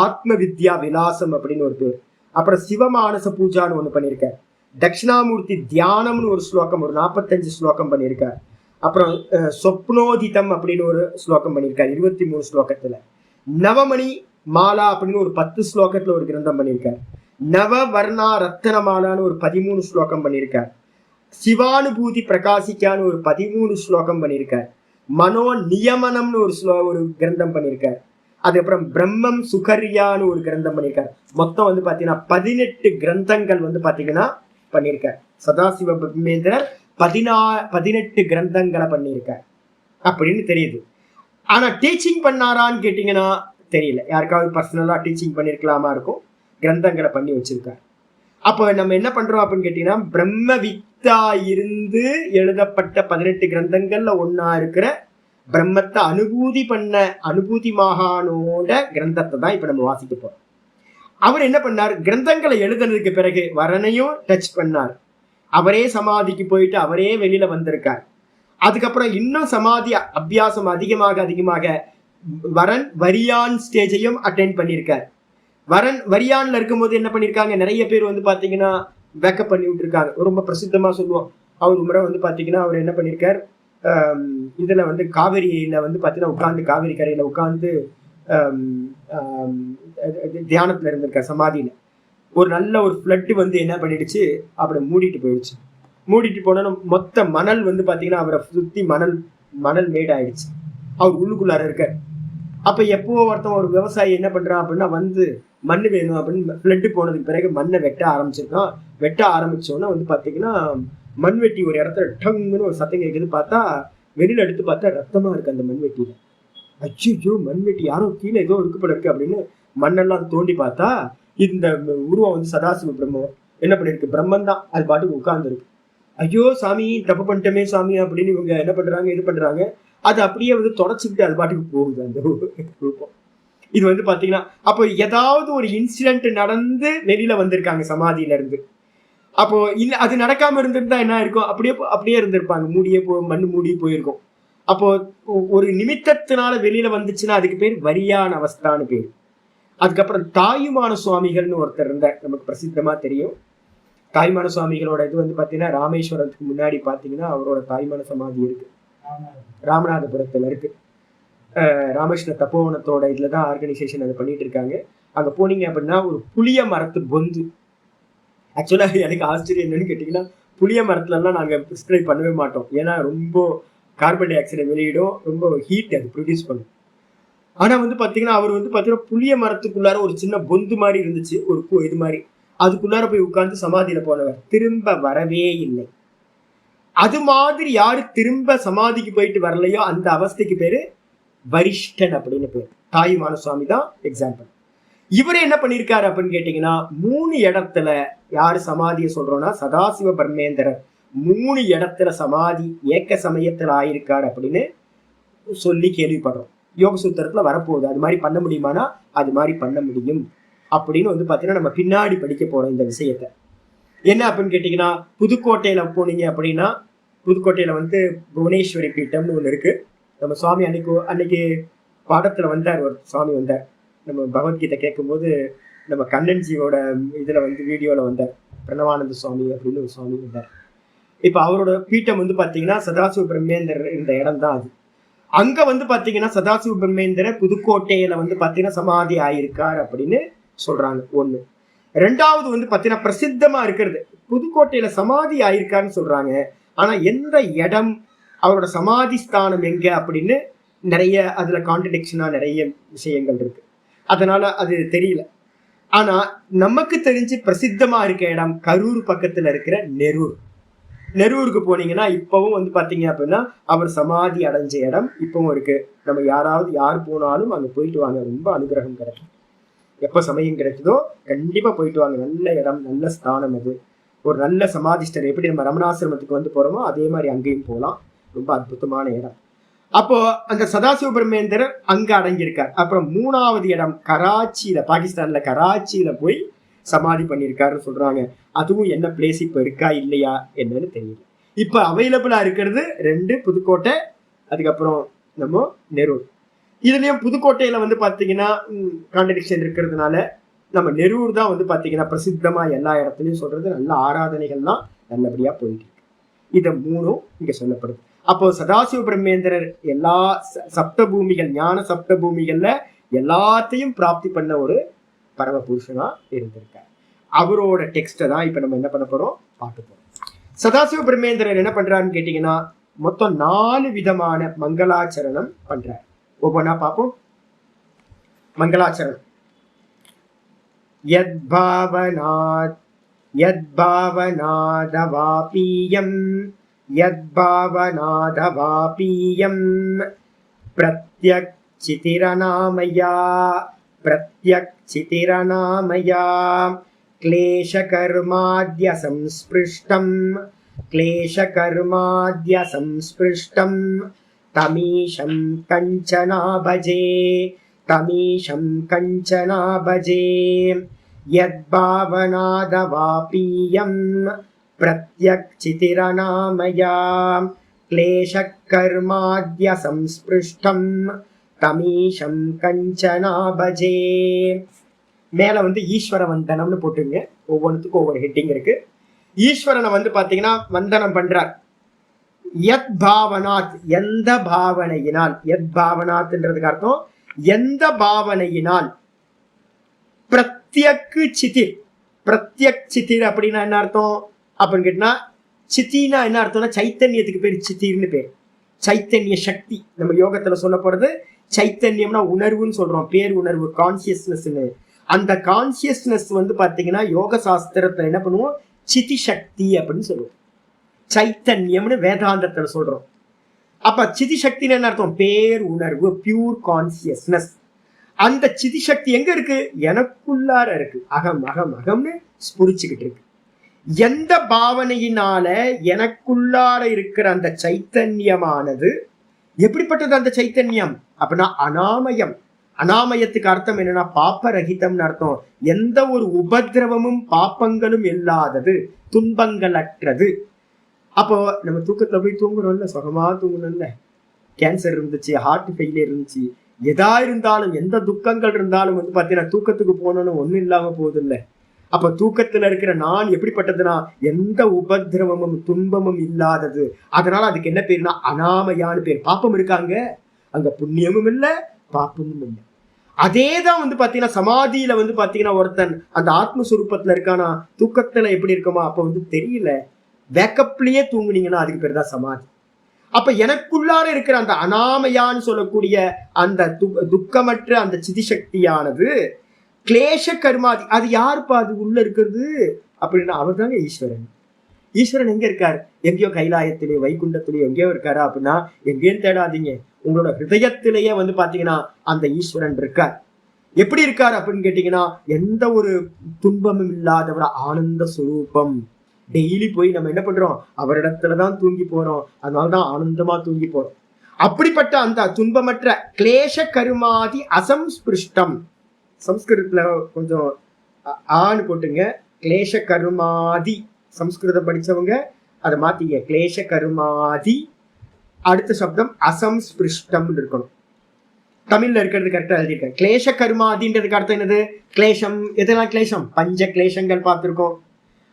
ஆத்ம வித்யா விலாசம் அப்படின்னு ஒரு பேர். அப்புறம் சிவமானச பூஜான்னு ஒண்ணு பண்ணியிருக்கார். தட்சிணாமூர்த்தி தியானம்னு ஒரு ஸ்லோகம், ஒரு 45 ஸ்லோகம் பண்ணியிருக்கார். அப்புறம் சொப்னோதிதம் அப்படின்னு ஒரு ஸ்லோகம் பண்ணியிருக்கார் 23 ஸ்லோகத்துல. நவமணி மாலா அப்படின்னு ஒரு 10 ஸ்லோகத்துல ஒரு கிரந்தம் பண்ணியிருக்கார். நவ வர்ணா ரத்தன மாலான்னு ஒரு 13 ஸ்லோகம் பண்ணியிருக்கார். சிவானுபூதி பிரகாசிக்கான்னு ஒரு 13 ஸ்லோகம் பண்ணியிருக்கார். மனோ நியமனம்னு ஒரு கிரந்தம் பண்ணியிருக்கார். அதுக்கப்புறம் பிரம்மம் சுகரியான்னு ஒரு கிரந்தம் பண்ணியிருக்கார். மொத்தம் வந்து பாத்தீங்கன்னா 18 கிரந்தங்கள் வந்து பாத்தீங்கன்னா பண்ணியிருக்கார். சதாசிவ பிரம்மேந்திரர் 18 கிரந்தங்களை பண்ணியிருக்கார் அப்படின்னு தெரியுது. ஆனா டீச்சிங் பண்ணாரான்னு கேட்டீங்கன்னா தெரியல. யாருக்காவது பர்சனலா டீச்சிங் பண்ணிருக்கலாமா இருக்கும், கிரந்தங்களை பண்ணி வச்சிருக்காரு. அப்ப நம்ம என்ன பண்றோம் அப்படின்னு கேட்டீங்கன்னா பிரம்ம வித்தா இருந்து எழுதப்பட்ட 18 கிரந்தங்கள்ல ஒன்னா இருக்கிற பிரம்மத்தை அனுபூதி பண்ண அனுபூதி மகானோட கிரந்தத்தை தான் இப்ப நம்ம வாசிக்க போறோம். அவர் என்ன பண்ணார், கிரந்தங்களை எழுதுனதுக்கு பிறகு வரனையும் டச் பண்ணார். அவரே சமாதிக்கு போயிட்டு அவரே வெளியில வந்திருக்கார். அதுக்கப்புறம் இன்னும் சமாதி அபியாசம் அதிகமாக வரன் வரியான் ஸ்டேஜையும் அட்டென்ட் பண்ணியிருக்கார். வரன் வரியான்ல இருக்கும்போது என்ன பண்ணியிருக்காங்க, நிறைய பேர் வந்து பாத்தீங்கன்னா பேக்கப் பண்ணி விட்டுருக்காங்க. ரொம்ப பிரசித்தமா சொல்லுவோம். அவர் முறை வந்து பாத்தீங்கன்னா அவர் என்ன பண்ணியிருக்கார், இதுல வந்து காவிரியில வந்து பாத்தீங்கன்னா உட்கார்ந்து காவிரி கரையில உட்கார்ந்து தியானத்துல இருந்திருக்கார் சமாதியில. ஒரு நல்ல ஒரு ஃப்ளட் வந்து என்ன பண்ணிடுச்சு, அப்படி மூடிட்டு போயிடுச்சு. மூடிட்டு போனா மொத்த மணல் வந்து பாத்தீங்கன்னா அவரை சுத்தி மணல் மேடு ஆயிடுச்சு. அவர் உள்ளுக்குள்ளார இருக்க. அப்ப எப்போ ஒருத்தன் ஒரு விவசாயி என்ன பண்றான் அப்படின்னா வந்து மண் வேணும் அப்படின்னு ஃப்ளட் போனதுக்கு பிறகு மண்ணை வெட்ட ஆரம்பிச்சிருக்கான். வெட்ட ஆரம்பிச்சோன்னா வந்து பாத்தீங்கன்னா மண்வெட்டி ஒரு இடத்துல டங்குன்னு ஒரு சத்தம் கேட்குது. பார்த்தா வெளியில எடுத்து பார்த்தா ரத்தமா இருக்கு அந்த மண்வெட்டியில. அச்சோ மண்வெட்டி யாரோ கீழே ஏதோ இருக்கப்பட இருக்கு அப்படின்னு மண்ணெல்லாம் தோண்டி பார்த்தா இந்த உருவம் வந்து சதாசிவ பிரம்மம் என்ன பண்ணிருக்கு, பிரம்மன் தான். அது பாட்டுக்கு உட்கார்ந்து இருக்கு. ஐயோ சாமி தப்பு பண்ணிட்டோமே சாமி அப்படின்னு இவங்க என்ன பண்றாங்க, இது பண்றாங்க. அது அப்படியே வந்து தொடச்சுக்கிட்டு அது பாட்டுக்கு போகுது அந்த ரூபம். இது வந்து பாத்தீங்கன்னா அப்போ ஏதாவது ஒரு இன்சிடென்ட் நடந்து வெளியில வந்திருக்காங்க சமாதியில இருந்து. அப்போ இல்ல அது நடக்காம இருந்திருந்தா என்ன இருக்கும், அப்படியே இருந்திருப்பாங்க, மண்ணு மூடி போயிருக்கும். அப்போ ஒரு நிமித்தத்தினால வெளியில வந்துச்சுன்னா அதுக்கு பேர் வரியான அவஸ்தான்னு பேர். அதுக்கப்புறம் தாயுமான சுவாமிகள்னு ஒருத்தர் இருந்தார், நமக்கு பிரசித்தமா தெரியும். தாய்மான சுவாமிகளோட இது வந்து பாத்தீங்கன்னா ராமேஸ்வரத்துக்கு முன்னாடி பாத்தீங்கன்னா அவரோட தாய்மான சமாதி இருக்கு, ராமநாதபுரத்துல இருக்கு. ராமகிருஷ்ண தப்போவனத்தோட இதுலதான் ஆர்கனைசேஷன் அதை பண்ணிட்டு இருக்காங்க. அங்க போனீங்க அப்படின்னா ஒரு புளிய மரத்து பொந்து. ஆக்சுவலா எனக்கு ஆச்சரியம் என்னன்னு கேட்டீங்கன்னா புளிய மரத்துல எல்லாம் நாங்க பிரிஸ்கிரைப் பண்ணவே மாட்டோம். ஏன்னா ரொம்ப கார்பன் டை ஆக்சைடை வெளியிடும், ரொம்ப ஹீட் அது ப்ரொடியூஸ் பண்ணும். ஆனா வந்து பாத்தீங்கன்னா அவர் வந்து பாத்தீங்கன்னா புளிய மரத்துக்குள்ளார ஒரு சின்ன பொந்து மாதிரி இருந்துச்சு, ஒரு இது மாதிரி, அதுக்குள்ளார போய் உட்கார்ந்து சமாதியில போனவர் திரும்ப வரவே இல்லை. அது மாதிரி யாரு திரும்ப சமாதிக்கு போயிட்டு வரலையோ அந்த அவஸ்தைக்கு பேரு வரிஷ்டன் அப்படின்னு பேரு. தாயுமான சுவாமி தான் எக்ஸாம்பிள். இவரு என்ன பண்ணிருக்காரு அப்படின்னு கேட்டீங்கன்னா, 3 இடத்துல யாரு சமாதியை சொல்றோம்னா சதாசிவ பிரம்மேந்திரர் 3 இடத்துல சமாதி ஏக்க சமயத்துல ஆயிருக்காரு அப்படின்னு சொல்லி கேள்விப்படுறோம். யோக சூத்திரத்துல வரப்போகுது. அது மாதிரி பண்ண முடியுமானா அது மாதிரி பண்ண முடியும் அப்படின்னு வந்து பாத்தீங்கன்னா நம்ம பின்னாடி படிக்க போறோம் இந்த விஷயத்த. என்ன அப்படின்னு கேட்டீங்கன்னா, புதுக்கோட்டையில போனீங்க அப்படின்னா, புதுக்கோட்டையில வந்து புவனேஸ்வரி பீட்டம்னு ஒண்ணு இருக்கு. நம்ம சுவாமி அன்னைக்கு பாடத்துல வந்தார், ஒரு சுவாமி வந்தார். நம்ம பகவத்கீதை கேட்கும்போது நம்ம கண்ணன்ஜியோட இதுல வந்து வீடியோல வந்தார், பிரணவானந்த சுவாமி அப்படின்னு ஒரு சுவாமி வந்தார். இப்ப அவரோட பீட்டம் வந்து பாத்தீங்கன்னா சதாசிவ பிரம்மேந்தர் இந்த இடம் தான் அது. அங்க வந்து பாத்தீங்கன்னா சதாசிவ பிரம்மேந்திரர் புதுக்கோட்டையில வந்து பாத்தீங்கன்னா சமாதி ஆயிருக்கார் அப்படின்னு சொல்றாங்க. ஒண்ணு. ரெண்டாவது வந்து பாத்தீங்கன்னா பிரசித்தமா இருக்கிறது புதுக்கோட்டையில சமாதி ஆயிருக்காருன்னு சொல்றாங்க. ஆனா எந்த இடம், அவரோட சமாதி ஸ்தானம் எங்க அப்படின்னு நிறைய அதுல கான்ட்ரடிக்ஷனா நிறைய விஷயங்கள் இருக்கு. அதனால அது தெரியல. ஆனா நமக்கு தெரிஞ்சு பிரசித்தமா இருக்க இடம் கரூர் பக்கத்துல இருக்கிற நெரூர். நெரூருக்கு போனீங்கன்னா இப்பவும் வந்து பாத்தீங்க அப்படின்னா அவர் சமாதி அடைஞ்ச இடம் இப்பவும் இருக்கு. நம்ம யார் போனாலும் அங்க போயிட்டு வாங்க, ரொம்ப அனுகிரகம் கிடைக்கும். எப்ப சமயம் கிடைக்குதோ கண்டிப்பா போயிட்டு வாங்க. நல்ல இடம், நல்ல ஸ்தானம். அது ஒரு நல்ல சமாதிஷ்டர். எப்படி நம்ம ரமணாசிரமத்துக்கு வந்து போறோமோ அதே மாதிரி அங்கேயும் போகலாம். ரொம்ப அற்புதமான இடம். அப்போ அந்த சதாசிவ பிரம்மேந்திரர் அங்க அடங்கியிருக்கார். அப்புறம் 3வது இடம் கராச்சியில, பாகிஸ்தான்ல கராச்சியில போய் சமாதி பண்ணியிருக்காருன்னு சொல்றாங்க. அதுவும் என்ன பிளேஸ் இப்ப இருக்கா இல்லையா என்னன்னு தெரியல. இப்ப அவைலபிளா இருக்கிறது 2 புதுக்கோட்டை, அதுக்கப்புறம் நம்ம நெரூர். இதுலயும் புதுக்கோட்டையில வந்து பாத்தீங்கன்னா கான்ட்ரடிக்ஷன் இருக்கிறதுனால நம்ம நெரூர் தான் வந்து பாத்தீங்கன்னா பிரசித்தமா எல்லா இடத்துலயும் சொல்றது. நல்ல ஆராதனைகள்லாம் நல்லபடியா போயிட்டு இருக்கு. இத 3ம் இங்க சொல்லப்படுது. அப்போ சதாசிவ பிரம்மேந்திரர் எல்லா சப்த பூமிகள், ஞான சப்த பூமிகள்ல எல்லாத்தையும் பிராப்தி பண்ண ஒரு பரம புருஷனா இருந்திருக்கார். அவரோட டெக்ஸ்ட தான் இப்ப நம்ம என்ன பண்ண போறோம், பார்க்க போறோம். சதாசிவ பிரம்மேந்திரர் என்ன பண்றாருன்னு கேட்டீங்கன்னா மொத்தம் 4 விதமான மங்களாச்சரணம் பண்றார். ஒவ்வொன்னா பார்ப்போம். மங்களாச்சரணம். யத்பாவநாதவாபீயம் யத்பாவநாதவாபீயம் பிரத்யக்சிதிரநாமயா பிரத்யக்சிதிரநாமயா क्लेशकर्माद्य संस्पृष्टं तमीशं कंचना भजे यद्भावनादवापीयं प्रत्यक्चितिरनामया क्लेशकर्माद्य संस्पृष्टं तमीशं कंचना भजे. மேல வந்து ஈஸ்வர வந்தனம்னு போட்டுங்க. ஒவ்வொன்றுத்துக்கும் ஒவ்வொரு ஹெட்டிங் இருக்கு. ஈஸ்வரனை வந்து பாத்தீங்கன்னா வந்தனம் பண்றார். யத் பாவனாத், எந்த பாவனையினால், யத் பாவனாத்ன்றதுக்கு அர்த்தம் எந்த பாவனையினால், பிரத்யக்கு சிதிர். பிரத்யக் சிதிர் அப்படின்னா என்ன அர்த்தம் அப்படின்னு கேட்டா, சித்தினா என்ன அர்த்தம்னா சைத்தன்யத்துக்கு பேர் சித்திர்னு பேர். சைத்தன்ய சக்தி. நம்ம யோகத்துல சொல்ல போறது சைத்தன்யம்னா உணர்வுன்னு சொல்றோம், பேர் உணர்வு, கான்சியஸ்னஸ்ன்னு. அந்த கான்சியஸ்னஸ் வந்து பாத்தீங்கன்னா யோக சாஸ்திரத்துல என்ன பண்ணுவோம், சிதி சக்தி அப்படின்னு சொல்லுவோம். சைத்தன்யம்னு வேதாந்தத்துல சொல்றோம். அப்ப சிதி சக்தின்னு என்ன அர்த்தம், பேர் உணர்வு, பியூர் கான்சியஸ்னஸ். அந்த சிதி சக்தி எங்க இருக்கு, எனக்குள்ளார இருக்கு. அகம் அகம் அகம்னு ஸ்புரிச்சுக்கிட்டு இருக்கு. எந்த பாவனையினால எனக்குள்ளார இருக்கிற அந்த சைத்தன்யமானது எப்படிப்பட்டது அந்த சைத்தன்யம் அப்படின்னா அனாமயம். அனாமயத்துக்கு அர்த்தம் என்னன்னா பாப்பரகிதம்னு அர்த்தம். எந்த ஒரு உபதிரவமும் பாப்பங்களும் இல்லாதது, துன்பங்கள் அற்றது. அப்போ நம்ம தூக்கத்துல போய் தூங்குறோம்ல, சுகமா தூங்கணும்ல. கேன்சர் இருந்துச்சு, ஹார்ட் ஃபெயிலியர் இருந்துச்சு, எதா இருந்தாலும் எந்த துக்கங்கள் இருந்தாலும் வந்து பாத்தீங்கன்னா தூக்கத்துக்கு போனோன்னு ஒண்ணும் இல்லாம போகுது இல்ல. அப்ப தூக்கத்துல இருக்கிற நான் எப்படிப்பட்டதுன்னா எந்த உபதிரவமும் துன்பமும் இல்லாதது. அதனால அதுக்கு என்ன பேருனா அனாமயான்னு பேர். பாப்பம் இருக்காங்க அங்க, புண்ணியமும் இல்ல பாப்பமும் இல்லை. அதேதான் வந்து பாத்தீங்கன்னா சமாதியில வந்து பாத்தீங்கன்னா ஒருத்தன் அந்த ஆத்மஸ்வரூபத்துல இருக்கானா, தூக்கத்துல எப்படி இருக்குமா அப்ப வந்து தெரியல. வேக்கப்லயே தூங்குனீங்கன்னா அதுக்கு பேர் தான் சமாதி. அப்ப எனக்குள்ளார இருக்கிற அந்த அனாமையான்னு சொல்லக்கூடிய அந்த துக்கமற்ற அந்த சிதிசக்தியானது கிளேஷ கர்மாதி, அது யாருப்பா அது உள்ள இருக்கிறது அப்படின்னா அவர் தாங்க ஈஸ்வரன். ஈஸ்வரன் எங்க இருக்காரு? எங்கேயோ கைலாயத்திலேயோ வைகுண்டத்திலேயோ எங்கேயோ இருக்காரா அப்படின்னா எங்கேயும் தேடாதீங்க, உங்களோட ஹிருதயத்திலேயே பாத்தீங்கன்னா அந்த ஈஸ்வரன் இருக்கார். எப்படி இருக்காரு அப்படின்னு கேட்டீங்கன்னா எந்த ஒரு துன்பமும் இல்லாதவர ஆனந்த சுரூபம். டெய்லி போய் நம்ம என்ன பண்றோம், அவரிடத்துலதான் தூங்கி போறோம், அதனாலதான் ஆனந்தமா தூங்கி போறோம். அப்படிப்பட்ட அந்த துன்பமற்ற கிளேஷ கருமாதி அசம்ஸ்பிருஷ்டம், சம்ஸ்கிருதத்துல கொஞ்சம் ஆன்னு போட்டுங்க, கிளேஷ கருமாதி, சம்ஸ்கிருதம் படிச்சவங்க அதை மாத்தீங்க, கிளேஷ கருமாதி அடுத்த சப்தம் அசம்ஸ்பிருஷ்டம் இருக்கணும். தமிழ்ல இருக்கிறது கரெக்டா எழுதியிருக்கேன். கிளேஷ கருமாதின்றதுக்கு அர்த்தம் என்னது? கிளேஷம். எதெல்லாம் கிளேஷம்? பஞ்ச கிளேஷங்கள் பார்த்திருக்கோம்.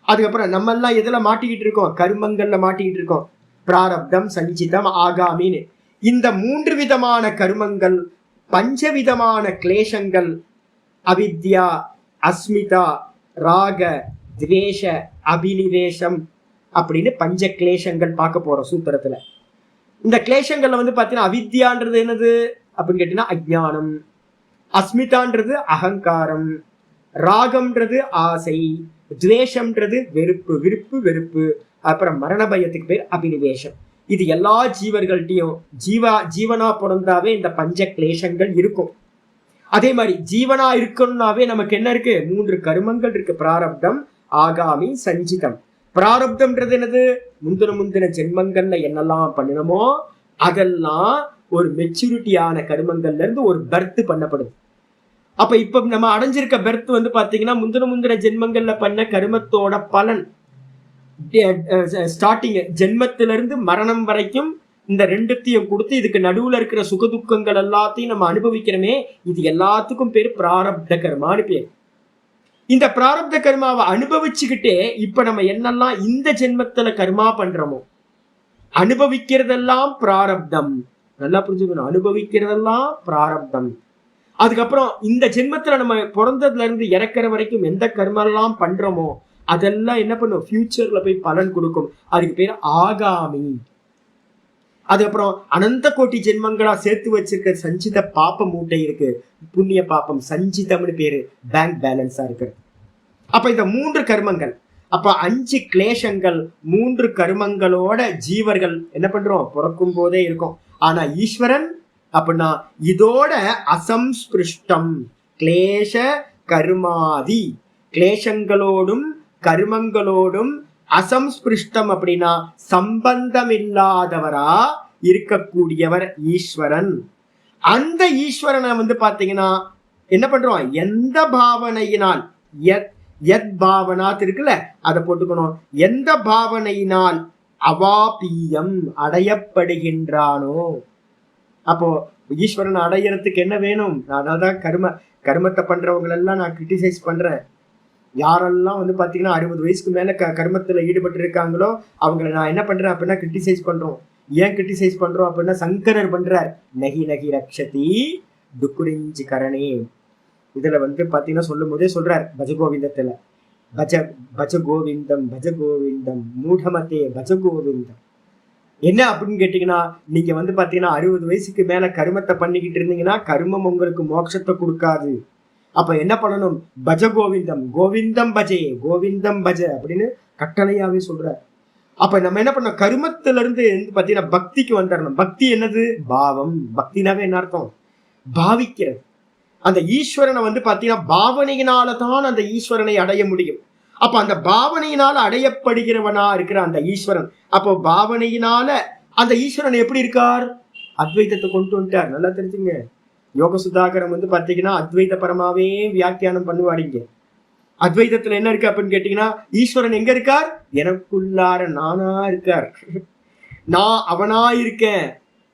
அதுக்கப்புறம் நம்ம எல்லாம் எதுல மாட்டிக்கிட்டு இருக்கோம்? கர்மங்கள்ல மாட்டிக்கிட்டு இருக்கோம். பிராரப்தம், சஞ்சிதம், ஆகாமின்னு இந்த 3 விதமான கர்மங்கள், 5 விதமான கிளேஷங்கள், அவித்யா, அஸ்மிதா, ராக, துவேஷ, அபினிவேஷம் அப்படின்னு 5 கிளேஷங்கள் பார்க்க போறோம் சூத்திரத்துல. இந்த கிளேஷங்கள்ல பாத்தீங்கன்னா அவித்யான்றது என்னது அப்படின்னு கேட்டீங்கன்னா அஜ்ஞானம், அஸ்மிதான்றது அகங்காரம், ராகம்ன்றது ஆசை, துவேஷம்ன்றது வெறுப்பு, விருப்பு வெறுப்பு, அப்புறம் மரண பயத்துக்கு பேர் அபினிவேஷம். இது எல்லா ஜீவர்கள்ட்டையும் ஜீவனா பிறந்தாவே இந்த 5 கிளேஷங்கள் இருக்கும். அதே மாதிரி ஜீவனா இருக்கணும்னாவே நமக்கு என்ன இருக்கு? 3 கர்மங்கள் இருக்கு, பிராரப்தம், ஆகாமி, சஞ்சிதம். பிராரப்தம்ன்றது என்னது? முந்தின ஜென்மங்கள்ல என்னெல்லாம் பண்ணணுமோ அதெல்லாம் ஒரு மெச்சூரிட்டியான கர்மங்கள்ல இருந்து ஒரு பர்த் பண்ணப்படுது. அப்ப இப்ப நம்ம அடைஞ்சிருக்க பெர்த் பாத்தீங்கன்னா முந்தின ஜென்மங்கள்ல பண்ண கர்மத்தோட பலன். ஸ்டார்டிங் ஜென்மத்திலிருந்து மரணம் வரைக்கும் இந்த 2த்தையும் கொடுத்து இதுக்கு நடுவுல இருக்கிற சுகதுக்கங்கள் எல்லாத்தையும் நம்ம அனுபவிக்கிறோமே, இது எல்லாத்துக்கும் பேர் பிராரப்த கர்மான்னு பேர். இந்த பிராரப்த கர்மாவை அனுபவிச்சுக்கிட்டே இப்ப நம்ம என்னெல்லாம் இந்த ஜென்மத்துல கர்மா பண்றோமோ அனுபவிக்கிறதெல்லாம் பிராரப்தம். நல்லா புரிஞ்சுக்கணும், அனுபவிக்கிறதெல்லாம் பிராரப்தம். அதுக்கப்புறம் இந்த ஜென்மத்துல நம்ம பிறந்ததுல இருந்து இறக்குற வரைக்கும் எந்த கர்மெல்லாம் பண்றோமோ அதெல்லாம் என்ன பண்ணும்? ஃபியூச்சர்ல போய் பலன் கொடுக்கும். அதுக்கு பேர் ஆகாமி. அதுக்கப்புறம் அனந்த கோட்டி ஜென்மங்களா சேர்த்து வச்சிருக்க சஞ்சித பாப்ப மூட்டை இருக்கு, புண்ணிய பாப்பம், சஞ்சிதம்னு பேரு, பேங்க் பேலன்ஸா இருக்கு. அப்ப இந்த 3 கர்மங்கள், அப்ப 5 கிளேஷங்கள், 3 கர்மங்களோட ஜீவர்கள் என்ன பண்றோம்? பிறக்கும் போதே இருக்கும். ஆனா ஈஸ்வரன் அப்படின்னா இதோட அசம்ஸ்பிருஷ்டம், கிளேஷ கர்மாதி, கிளேஷங்களோடும் கர்மங்களோடும் அசம்ஸ்பிருஷ்டம் அப்படின்னா சம்பந்தம் இல்லாதவரா இருக்கக்கூடியவர் ஈஸ்வரன். அந்த ஈஸ்வரனை பாத்தீங்கன்னா என்ன பண்றோம்? எந்த பாவனையினால், எத் பாவனாத் இருக்குல்ல, அதை போட்டுக்கணும். எந்த பாவனையினால் அவாபியம் அடையப்படுகின்றானோ. அப்போ ஈஸ்வரன் அடையறதுக்கு என்ன வேணும்? அதனால்தான் கர்மத்தை பண்றவங்க எல்லாம் நான் கிரிட்டிசைஸ் பண்றேன். யாரெல்லாம் பாத்தீங்கன்னா 60 வயசுக்கு மேல கர்மத்துல ஈடுபட்டு இருக்காங்களோ அவங்களை நான் என்ன பண்றேன் அப்படின்னா கிரிட்டிசைஸ் பண்றோம். ஏன் கிரிட்டிசைஸ் பண்றோம் அப்படின்னா சங்கரர் பண்றார், நகி நகி ரக்ஷதி துக்குரிஞ்சி கரணே. இதுல பாத்தீங்கன்னா சொல்லும் போதே சொல்றார் பஜகோவிந்தத்துல, பஜகோவிந்தம் பஜகோவிந்தம் மூடமத்தே பஜகோவிந்தம். என்ன அப்படின்னு கேட்டீங்கன்னா நீங்க பாத்தீங்கன்னா 60 வயசுக்கு மேல கர்மத்தை பண்ணிக்கிட்டு இருந்தீங்கன்னா கர்மம் உங்களுக்கு மோட்சத்தை கொடுக்காது. அப்ப என்ன பண்ணணும்? பஜ கோவிந்தம், கோவிந்தம் பஜே, கோவிந்தம் பஜ அப்படின்னு கட்டளையாவே சொல்ற. அப்ப நம்ம என்ன பண்ணோம்? கர்மத்தில இருந்து பாத்தீங்கன்னா பக்திக்கு வந்துடணும். பக்தி என்னது? பாவம். பக்தினாவே என்ன அர்த்தம்? பாவிக்கிறது. அந்த ஈஸ்வரனை பாத்தீங்கன்னா பாவனையினாலதான் அந்த ஈஸ்வரனை அடைய முடியும். அப்ப அந்த பாவனையினால அடையப்படுகிறவனா இருக்கிற அந்த ஈஸ்வரன், அப்போ பாவனையினால அந்த ஈஸ்வரன் எப்படி இருக்கார்? அத்வைதத்தை கொண்டு வந்துட்டார். நல்லா தெரிஞ்சுங்க. யோக சுதாகரம் பாத்தீங்கன்னா அத்வைத பரமாவே வியாக்கியானம் பண்ணுவாருங்க. அத்வைதத்துல என்ன இருக்கு அப்படின்னு கேட்டீங்கன்னா ஈஸ்வரன் எங்க இருக்கார்? எனக்குள்ளார நானா இருக்கார். நான் அவனா இருக்கேன்,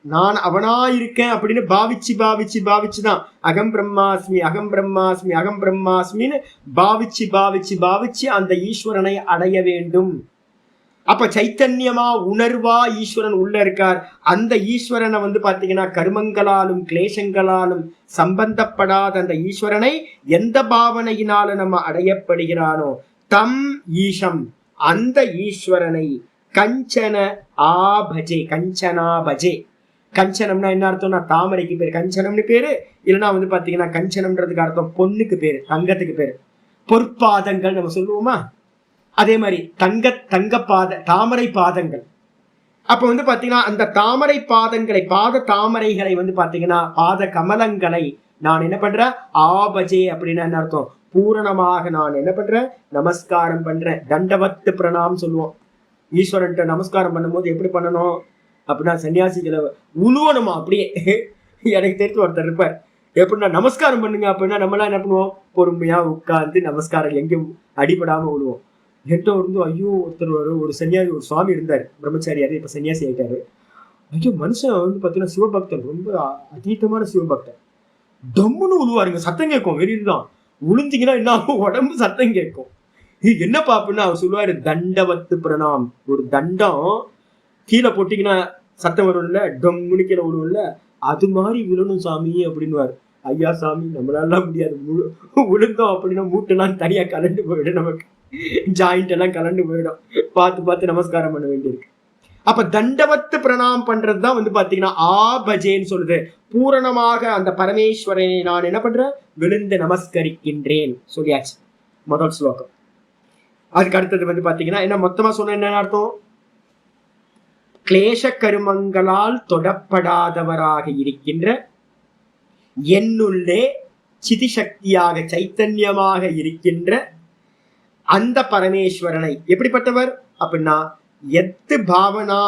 நான் அவனா இருக்கேன் அப்படின்னு பாவிச்சுதான் அகம் பிரம்மாஸ்மி அகம் பிரம்மாஸ்மி அகம் பிரம்மாஸ்மின்னு பாவிச்சு அந்த ஈஸ்வரனை அடைய வேண்டும். அப்ப சைத்தன்யமா உணர்வா ஈஸ்வரன் உள்ள இருக்கார். அந்த ஈஸ்வரனை பாத்தீங்கன்னா கர்மங்களாலும் கிளேசங்களாலும் சம்பந்தப்படாத அந்த ஈஸ்வரனை எந்த பாவனையினால நம்ம அடையப்படுகிறானோ தம் ஈஷம், அந்த ஈஸ்வரனை கஞ்சன ஆபஜே, கஞ்சனா பஜே. கஞ்சனம்னா என்ன அர்த்தம்னா தாமரைக்கு பேரு கஞ்சனம்னு பேரு. இல்லைன்னா வந்து பாத்தீங்கன்னா கஞ்சனம்ன்றதுக்கு அர்த்தம் பொண்ணுக்கு பேரு, தங்கத்துக்கு பேரு. பொற்பாதங்கள் நம்ம சொல்லுவோமா, அதே மாதிரி தங்க தாமரை பாதங்கள். அப்ப வந்து பாத்தீங்கன்னா அந்த தாமரை பாதங்களை, பாத தாமரைகளை வந்து பாத்தீங்கன்னா பாத கமலங்களை நான் என்ன பண்றேன், ஆபஜே அப்படின்னா என்ன அர்த்தம், பூரணமாக நான் என்ன பண்றேன், நமஸ்காரம் பண்றேன். தண்டவத்து பிரணாம் சொல்லுவோம். ஈஸ்வரன்ட்ட நமஸ்காரம் பண்ணும்போது எப்படி பண்ணணும் அப்படின்னா, சன்னியாசிகளை உழுவணுமா அப்படியே. எனக்கு தெரிஞ்சு ஒருத்தர் இருப்பார், எப்படின்னா நமஸ்காரம் பண்ணுங்க அப்படின்னா நம்மளாம் என்ன பண்ணுவோம், பொறுமையா உட்கார்ந்து நமஸ்காரம் எங்கேயும் அடிபடாம விடுவோம். என்கிட்ட வந்து ஐயோ ஒருத்தர் ஒரு சன்னியாசி, ஒரு சுவாமி இருந்தார், பிரம்மச்சாரியாரு, இப்ப சன்னியாசி ஆயிட்டாரு. ஐயோ மனுஷன் வந்து பாத்தீங்கன்னா சிவபக்தர், ரொம்ப அதீதமான சிவபக்தர். டம்முன்னு உழுவாருங்க, சத்தம் கேட்கும். வெளியில்தான் உளுந்தீங்கன்னா என்ன ஆகும், உடம்பு சத்தம் கேட்கும். என்ன பாப்புன்னா அவர் சொல்லுவாரு, தண்டவத்து பிரணாம். ஒரு தண்டம் கீழே போட்டீங்கன்னா சத்தம் வரும்ல, டம்முன்னு கீழே விழுவும்ல, அது மாதிரி விழணும் சாமி அப்படின்னுவாரு. ஐயா சாமி நம்மளால முடியாது, விழுந்தோம் அப்படின்னா மூட்டெல்லாம் தனியா கலண்டு போயிடும், நமக்கு ஜாயிண்ட் எல்லாம் கலண்டு போயிடும். பார்த்து பார்த்து நமஸ்காரம் பண்ண வேண்டியிருக்கு. அப்ப தண்டவத்து பிரணாம் பண்றதுதான் வந்து பாத்தீங்கன்னா ஆபஜேன்னு சொல்லுது. பூரணமாக அந்த பரமேஸ்வரனை நான் என்ன பண்றேன், விழுந்து நமஸ்கரிக்கின்றேன் சொல்லியாச்சு முதல் ஸ்லோகம். அதுக்கு அடுத்தது வந்து பாத்தீங்கன்னா என்ன மொத்தமா சொன்ன என்ன அர்த்தம், கிளேச கருமங்களால் தொடப்படாதவராக இருக்கின்ற என்னுள்ளே சிதிசக்தியாக சைத்தன்யமாக இருக்கின்ற அந்த பரமேஸ்வரனை. எப்படிப்பட்டவர் அப்படின்னா, எத்து பாவனா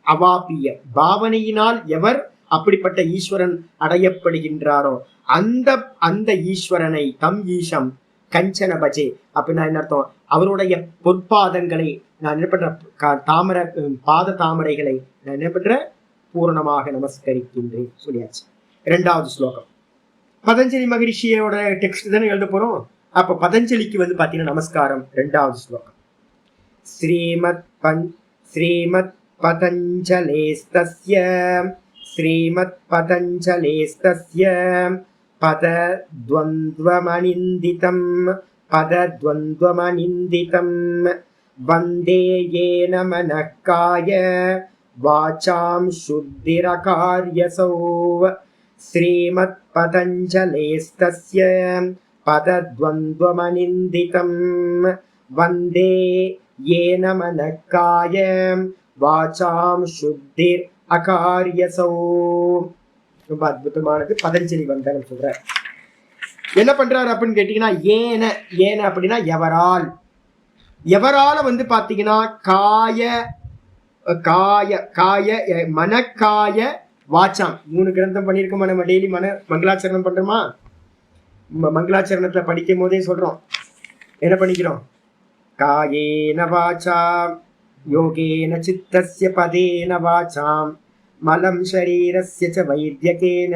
அவாபிய, பாவனையினால் எவர் அப்படிப்பட்ட ஈஸ்வரன் அடையப்படுகின்றாரோ அந்த அந்த ஈஸ்வரனை, தம் ஈஷம் கஞ்சன பஜே அப்படின்னா என்ன அர்த்தம், அவருடைய பொற்பாதங்களை நான் என்ன பண்றேன், பாத தாமரைகளை நான் என்ன பண்றேன், பூரணமாக நமஸ்கரிக்கின்றேன் சொல்லியாச்சு. இரண்டாவது ஸ்லோகம் பதஞ்சலி மகரிஷியோட டெக்ஸ்ட் தானே எழுத போறோம். அப்ப பதஞ்சலிக்கு வந்து பாத்தீங்கன்னா நமஸ்காரம். இரண்டாவது ஸ்லோகம் ஸ்ரீமத் பதஞ்சலேஸ்தஸ்ய ஸ்ரீமத் பதஞ்சலேஸ்தஸ்ய பதத்வந்த்வமநிந்திதம் பதத்வந்த்வமநிந்திதம் வந்தே ஏன மனக்காய வாசாம் சுத்திரகார்யசௌ ஸ்ரீமத் பதஞ்சலேஸ்தஸ்ய பதத்வந்த்வமநிந்திதம் வந்தே ஏன மனக்காய வாசாம் சுத்திர் அகார்யசௌ. ரொம்ப அற்புதமானது. பதஞ்சலி வந்தனம் சொல்றார். என்ன பண்றாரு அப்படின்னு கேட்டீங்கன்னா, ஏன அப்படின்னா எவரால், எவரால வந்து பாத்தீங்கன்னா காய காய காய மனக்காய வாச்சாம். 3 கிரந்தம் பண்ணியிருக்கோமா நம்ம, டெய்லி மங்களாச்சரணம் பண்றோமா, மங்களாச்சரணத்துல படிக்கும் போதே சொல்றோம் என்ன பண்ணிக்கிறோம், காயேன வாசாம் யோகேன சித்தஸ்ய பதேன வாசாம் மலம் ஷரீரஸ்ய ச வைத்யகேன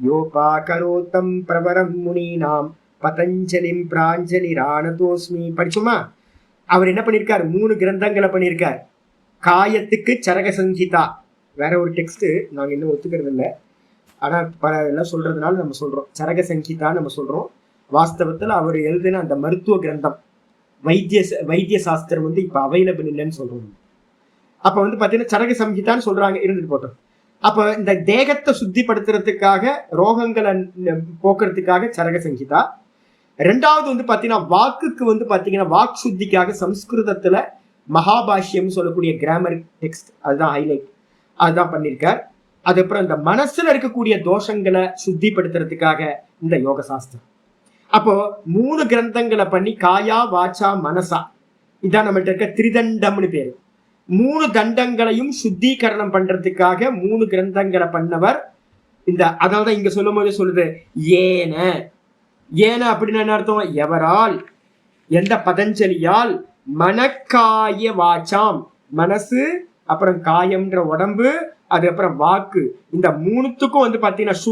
யோபாகரோதம் பிரவரம் முனீனாம் பதஞ்சலிம் பிராஞ்சலிரானதோஸ்மி. படிச்சோமா. அவர் என்ன பண்ணியிருக்கார், 3 கிரந்தங்களை பண்ணியிருக்கார். காயத்துக்கு சரக சங்கீதா, வேற ஒரு டெக்ஸ்ட் நாங்க இன்னும் ஒத்துக்கிறது இல்லை, ஆனா பல எல்லாம் சொல்றதுனால நம்ம சொல்றோம் சரக சங்கீதா நம்ம சொல்றோம். வாஸ்தவத்துல அவர் எழுதின அந்த மருத்துவ கிரந்தம் வைத்திய சாஸ்திரம் வந்து இப்ப அவைலபிள் இல்லைன்னு சொல்றோம். அப்ப வந்து பாத்தீங்கன்னா சரக சம்ஹிதான்னு சொல்றாங்க, இருந்துட்டு போட்டோம். அப்ப இந்த தேகத்தை சுத்திப்படுத்துறதுக்காக, ரோகங்களை போக்குறதுக்காக சரக சங்கீதா. 2வது வந்து பாத்தீங்கன்னா வாக்குக்கு வந்து பாத்தீங்கன்னா வாக் சுத்திக்காக சம்ஸ்கிருதத்துல மகாபாஷ்யம் சொல்லக்கூடிய கிராமர் டெக்ஸ்ட், அதுதான் ஹைலைட், அதுதான் பண்ணியிருக்கார். அதுக்கப்புறம் இந்த மனசுல இருக்கக்கூடிய தோஷங்களை சுத்திப்படுத்துறதுக்காக இந்த யோக சாஸ்திரம். அப்போ 3 கிரந்தங்களை பண்ணி காயா வாச்சா மனசா, இதான் நம்மள்ட்ட இருக்க திரிதண்டம்னு பேரு. 3 தண்டங்களையும் சுத்திகரணம் பண்றதுக்காக 3 கிரந்தங்களை பண்ணவர் இந்த. அதனாலதான் இங்க சொல்லும் போதே சொல்லுது ஏன அப்படின்னு என்ன அர்த்தம், எவரால், எந்த பதஞ்சலியால், மனக்காய வாச்சாம், மனசு அப்புறம் காயம்ன்ற உடம்பு, அதுக்கப்புறம் வாக்கு, இந்த 3த்துக்கும் வந்து பாத்தீங்கன்னா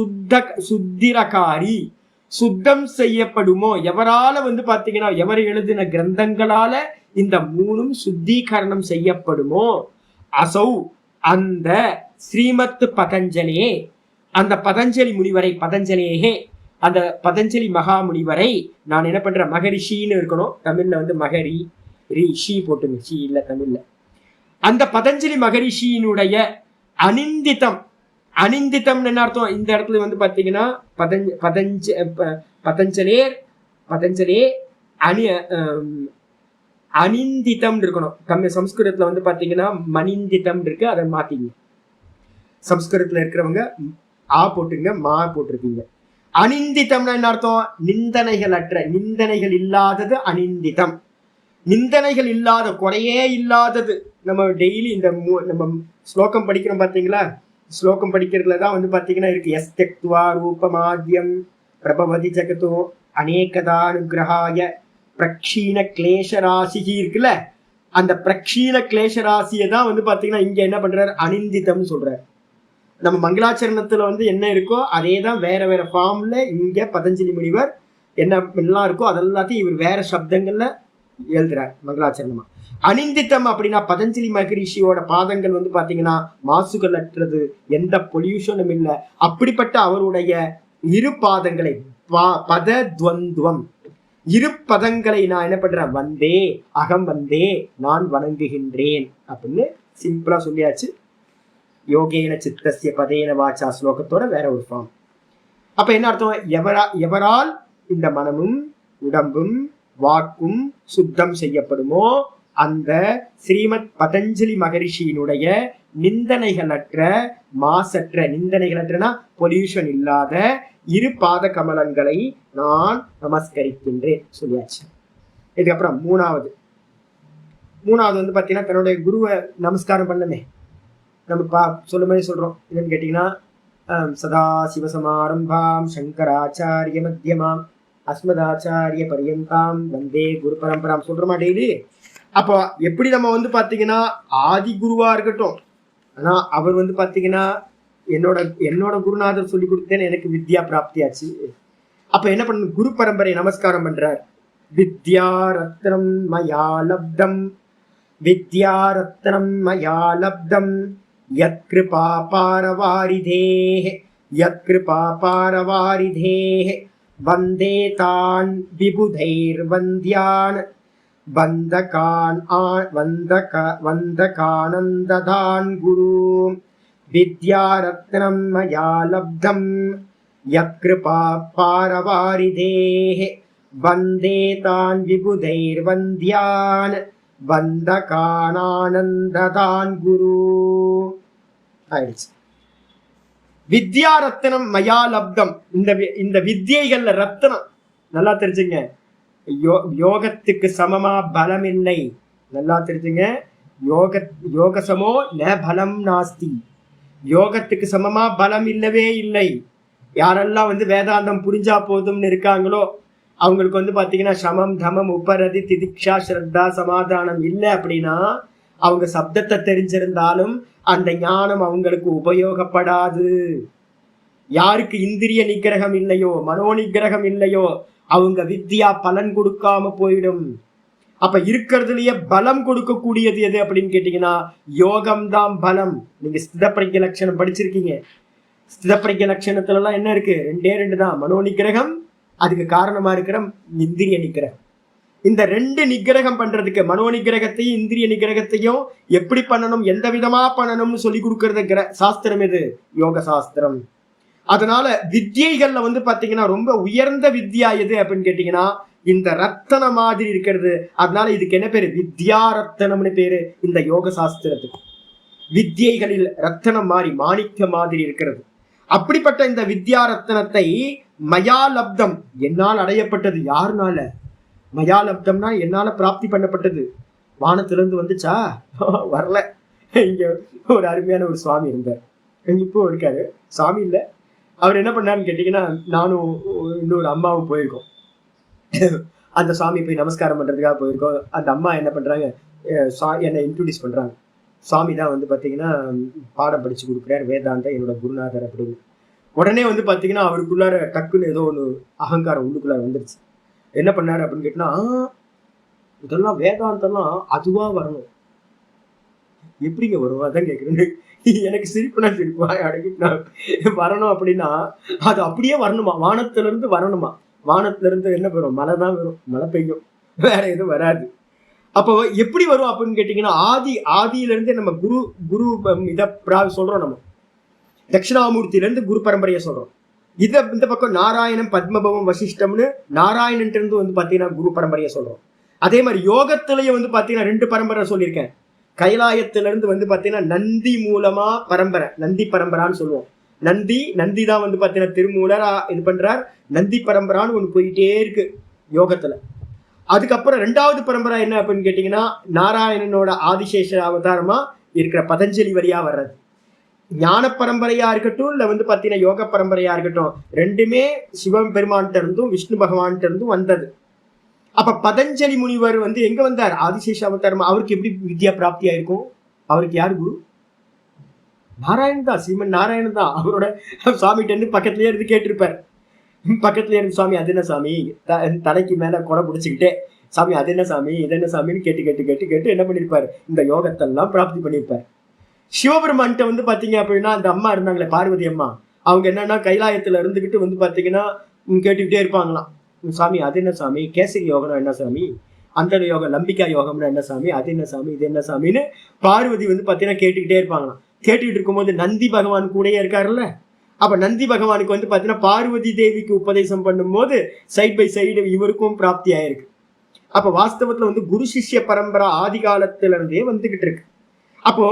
சுத்திரகாரி, சுத்தம் செய்யப்படுமோ, எவரால வந்து பாத்தீங்கன்னா எவர் எழுதின கிரந்தங்களால இந்த 3ம் சுத்திகரணம் செய்யப்படுமோ, அசௌ அந்த ஸ்ரீமத் பதஞ்சலியே, அந்த பதஞ்சலி முனிவரை, பதஞ்சலியே அந்த பதஞ்சலி மகா முனிவரை நான் என்ன பண்றேன், மகரிஷின்னு இருக்கணும், தமிழ்ல வந்து மகரி ரிஷி போட்டுங்க, ஷி இல்ல தமிழ்ல. அந்த பதஞ்சலி மகரிஷியினுடைய அனிந்திதம், அனிந்திதம் என்ன அர்த்தம்? இந்த இடத்துல வந்து பாத்தீங்கன்னா பதஞ்சலே அணி அனிந்திதம் இருக்கணும். சம்ஸ்கிருதத்துல வந்து பாத்தீங்கன்னா மனிந்திதம் இருக்கு, அதை மாத்திங்க. சம்ஸ்கிருதத்துல இருக்கிறவங்க ஆ போட்டுங்க, மா போட்டிருக்கீங்க. அனிந்திதம்னா என்ன அர்த்தம்? நிந்தனைகள் அற்ற, நிந்தனைகள் இல்லாதது அனிந்திதம். நிந்தனைகள் இல்லாத, குறையே இல்லாதது. நம்ம டெய்லி இந்த நம்ம ஸ்லோகம் படிக்கிறோம் பாத்தீங்களா? ஸ்லோகம் படிக்கிறதுல தான் வந்து பாத்தீங்கன்னா இருக்கு, எஸ் தெக்த்வா ரூபமாத்யம் பிரபவதி ஜகதோ அநேகதானுகிரகாய பிரக்ஷீண கிளேஷராசி இருக்குல்ல, அந்த பிரக்ஷீண கிளேஷராசியை தான் வந்து பாத்தீங்கன்னா இங்க என்ன பண்றாரு? அனிந்திதம் சொல்றாரு. நம்ம மங்களாச்சரணத்துல வந்து என்ன இருக்கோ அதே தான் வேற வேற ஃபார்ம்ல இங்க பதஞ்சலி முனிவர் என்ன எல்லாம் இருக்கோ அதெல்லாத்தையும் இவர் வேற சப்தங்கள்ல எழுதுறார் மங்களாச்சரணமா. அனிந்தித்தம் அப்படின்னா பதஞ்சலி மகரிஷியோட பாதங்கள் வந்து பாத்தீங்கன்னா மாசுகள் அற்றது, எந்த பொல்யூஷனும் இல்லை. அப்படிப்பட்ட அவருடைய இரு பாதங்களை பதத்வந்துவம், இரு பதங்களை நான் என்ன பண்றேன்? வந்தே, அகம் வந்தே, நான் வணங்குகின்றேன் அப்படின்னு சிம்பிளா சொல்லியாச்சு. யோகேன சித்தஸ்ய பதேன வாச்சா ஸ்லோகத்தோட வேற ஒரு ஃபார்ம். அப்ப என்ன அர்த்தம்? எவரால் இந்த மனமும் உடம்பும் வாக்கும் சுத்தம் செய்யப்படுமோ அந்த ஸ்ரீமத் பதஞ்சலி மகரிஷியினுடைய நிந்தனைகளற்ற, மாசற்ற, நிந்தனைகளற்றனா பொல்யூஷன் இல்லாத இரு பாத கமலங்களை நான் நமஸ்கரிக்கின்றேன் சொல்லியாச்சு. இதுக்கப்புறம் மூணாவது வந்து பாத்தீங்கன்னா தன்னுடைய குருவை நமஸ்காரம் பண்ணமே. நம்ம சொல்ல மாதிரி சொல்றோம். என்னன்னு கேட்டீங்கன்னா சதா சிவசமாரம்பாம் சங்கராச்சாரிய மத்தியமாம் அஸ்மதாச்சாரிய பரியந்தாம் வந்தே குரு பரம்பராம் சொல்றோமா டெய்லி. அப்போ எப்படி நம்ம வந்து பாத்தீங்கன்னா ஆதி குருவா இருக்கட்டும், ஆனா அவர் வந்து பாத்தீங்கன்னா என்னோட குருநாதர் சொல்லி கொடுத்தேன்னு எனக்கு வித்யா பிராப்தியாச்சு. அப்ப என்ன பண்ண? குரு பரம்பரை நமஸ்காரம் பண்றார். வித்யா ரத்னம் மயா லப்தம், வித்யா ரத்னம் மயா லப்தம் யத்கிருபா பாரவாரிதேஹ, யத்கிருபா பாரவாரிதேஹ வந்தே தான் விபுதைர் வந்தியான் வந்தகானந்ததான் குரு. வித்யாரத்னம் மயா லப்தம் யத்கிருபா பாரவாரிதேஹ வந்தே தான் விபுதைர் வந்தியான் வந்தகானந்ததான் குரு. ஆயிடுச்சு. வித்யா ரத்னம் மயா லப்தம். இந்த வித்தியைகள்ல ரத்னம் நல்லா தெரிஞ்சுங்க. யோகத்துக்கு சமமா பலம் இல்லை. நல்லா தெரிஞ்சுங்க. யோகசமோ ந பலம் நாஸ்தி. யோகத்துக்கு சமமா பலம் இல்லவே இல்லை. யாரெல்லாம் வந்து வேதாந்தம் புரிஞ்சா போதும்னு இருக்காங்களோ அவங்களுக்கு வந்து பாத்தீங்கன்னா சமம் தமம் உபரதி திதிக்ஷா ஸ்ரத்தா சமாதானம் இல்லை அப்படின்னா அவங்க சப்தத்தை தெரிஞ்சிருந்தாலும் அந்த ஞானம் அவங்களுக்கு உபயோகப்படாது. யாருக்கு இந்திரிய நிகிரகம் இல்லையோ, மனோ நிகிரகம் இல்லையோ, அவங்க வித்யா பலன் கொடுக்காம போயிடும். அப்ப இருக்கிறதுலயே பலம் கொடுக்கக்கூடியது எது அப்படின்னு கேட்டீங்கன்னா யோகம்தான் பலம். நீங்க ஸ்திதப்பிரக்ஞ லட்சணம் படிச்சிருக்கீங்க. ஸ்திதப்பிரக்ஞ லட்சணத்துல எல்லாம் என்ன இருக்கு? ரெண்டு தான். மனோ நிகிரகம், அதுக்கு காரணமா இருக்கிற இந்திரிய நிகிரகம். இந்த ரெண்டு நிகிரகம் பண்றதுக்கு, மனோ நிகிரகத்தையும் இந்திரிய நிகிரகத்தையும் எப்படி பண்ணணும், எந்த விதமா பண்ணணும்னு சொல்லி கொடுக்கறது சாஸ்திரம் எது? யோக சாஸ்திரம். அதனால வித்யைகள்ல வந்து பாத்தீங்கன்னா ரொம்ப உயர்ந்த வித்யா எது அப்படின்னு கேட்டீங்கன்னா இந்த ரத்தன மாதிரி இருக்கிறது. அதனால இதுக்கு என்ன பேரு? வித்யா ரத்தனம்னு பேரு இந்த யோக சாஸ்திரத்துக்கு. வித்யைகளில் ரத்தனம் மாதிரி, மாணிக்க மாதிரி இருக்கிறது. அப்படிப்பட்ட இந்த வித்யா ரத்தனத்தை மயாலப்தம், என்னால் அடையப்பட்டது. யாருனால? மயாலப்தம்னா என்னால பிராப்தி பண்ணப்பட்டது. வானத்திலிருந்து வந்துச்சா? வரல. இங்க ஒரு அருமையான ஒரு சுவாமி இருந்தார், இப்போ இருக்காரு. சுவாமி இல்ல, அவர் என்ன பண்ணாருன்னு கேட்டீங்கன்னா நானும் இன்னொரு அம்மாவும் போயிருக்கோம். அந்த சுவாமி போய் நமஸ்காரம் பண்றதுக்காக போயிருக்கோம். அந்த அம்மா என்ன பண்றாங்க, என்னை இன்ட்ரோடியூஸ் பண்றாங்க. சுவாமி தான் வந்து பாத்தீங்கன்னா பாடம் படிச்சு கொடுக்குறாரு, வேதாந்த என்னோட குருநாதர் அப்படின்னு. உடனே வந்து பாத்தீங்கன்னா அவருக்குள்ளார டக்குன்னு ஏதோ ஒன்று அகங்காரம் உள்ளுக்குள்ளார வந்துருச்சு. என்ன பண்ணாரு அப்படின்னு கேட்டா, இதெல்லாம் வேதாந்தம்லாம் அதுவா வரணும். எப்படிங்க வரும்? அதான் கேட்குறேன். எனக்கு சிரிப்புனா சிரிப்பா வரணும் அப்படின்னா அது அப்படியே வரணுமா? வானத்துல இருந்து வரணுமா? வானத்துல இருந்து என்ன வரும்? மழை தான் வரும், மழை பெய்யும், வேற எதுவும் வராது. அப்போ எப்படி வரும் அப்படின்னு கேட்டீங்கன்னா, ஆதியிலிருந்து நம்ம குரு குரு இதை சொல்றோம். நம்ம தட்சிணாமூர்த்தியிலிருந்து குரு பரம்பரையை சொல்றோம். இந்த பக்கம் நாராயணம் பத்மபவம் வசிஷ்டம்னு நாராயணன் இருந்து வந்து பாத்தீங்கன்னா குரு பரம்பரையை சொல்றோம். அதே மாதிரி யோகத்திலேயே வந்து பாத்தீங்கன்னா 2 பரம்பரை சொல்லியிருக்கேன். கைலாயத்திலிருந்து வந்து பாத்தீங்கன்னா நந்தி மூலமா பரம்பரை, நந்தி பரம்பரான்னு சொல்லுவோம். நந்தி தான் வந்து பாத்தீங்கன்னா திருமூலரா இது பண்றார். நந்தி பரம்பரான்னு ஒண்ணு போயிட்டே இருக்கு யோகத்துல. அதுக்கப்புறம் 2வது பரம்பரை என்ன அப்படின்னு கேட்டீங்கன்னா, நாராயணனோட ஆதிசேஷ அவதாரமா இருக்கிற பதஞ்சலி வழியா வர்றது. ஞான பரம்பரையா இருக்கட்டும், இல்ல வந்து பாத்தீங்கன்னா யோக பரம்பரையா இருக்கட்டும், 2மே சிவம் பெருமான்கிட்ட இருந்தும் விஷ்ணு பகவான்கிட்ட இருந்தும் வந்தது. அப்ப பதஞ்சலி முனிவர் வந்து எங்க வந்தார்? ஆதிசேஷ அவதாரமா. அவருக்கு எப்படி வித்யா பிராப்தியா இருக்கும்? அவருக்கு யாரு குரு? நாராயணன் தான், ஸ்ரீமன் நாராயணன் தான். அவரோட சுவாமிகிட்ட பக்கத்துலயே இருந்து கேட்டிருப்பார். பக்கத்துல இருந்து, சுவாமி அது என்ன சாமி, தலைக்கு மேல கொடை பிடிச்சிக்கிட்டே, சாமி அது என்ன சாமி, இது என்ன சாமின்னு கேட்டு என்ன பண்ணிருப்பாரு? இந்த யோகத்தெல்லாம் பிராப்தி பண்ணிருப்பாரு. சிவபெருமான்கிட்ட வந்து பாத்தீங்க அப்படின்னா, அந்த அம்மா இருந்தாங்களே பார்வதி அம்மா, அவங்க என்னன்னா கைலாயத்துல இருந்துகிட்டு வந்து பாத்தீங்கன்னா கேட்டுக்கிட்டே இருப்பாங்களாம். சாமி அது என்ன சாமி, கேசரி யோகம்னா என்ன சாமி, அந்த யோகம் லம்பிகா யோகம்னா என்ன சாமி, அது என்ன சாமி, இது என்ன சாமின்னு பார்வதி வந்து பாத்தீங்கன்னா கேட்டுக்கிட்டே இருப்பாங்களாம். கேட்டுக்கிட்டு இருக்கும்போது நந்தி பகவான் கூடயே இருக்காருல்ல, அப்ப நந்தி பகவானுக்கு வந்து பாத்தீங்கன்னா பார்வதி தேவிக்கு உபதேசம் பண்ணும்போது சைட் பை சைடு இவருக்கும் பிராப்தி ஆயிருக்கு. அப்ப வாஸ்தவத்துல வந்து குரு சிஷ்ய பரம்பரா ஆதி காலத்துல இருந்தே வந்துகிட்டு இருக்கு. அப்போ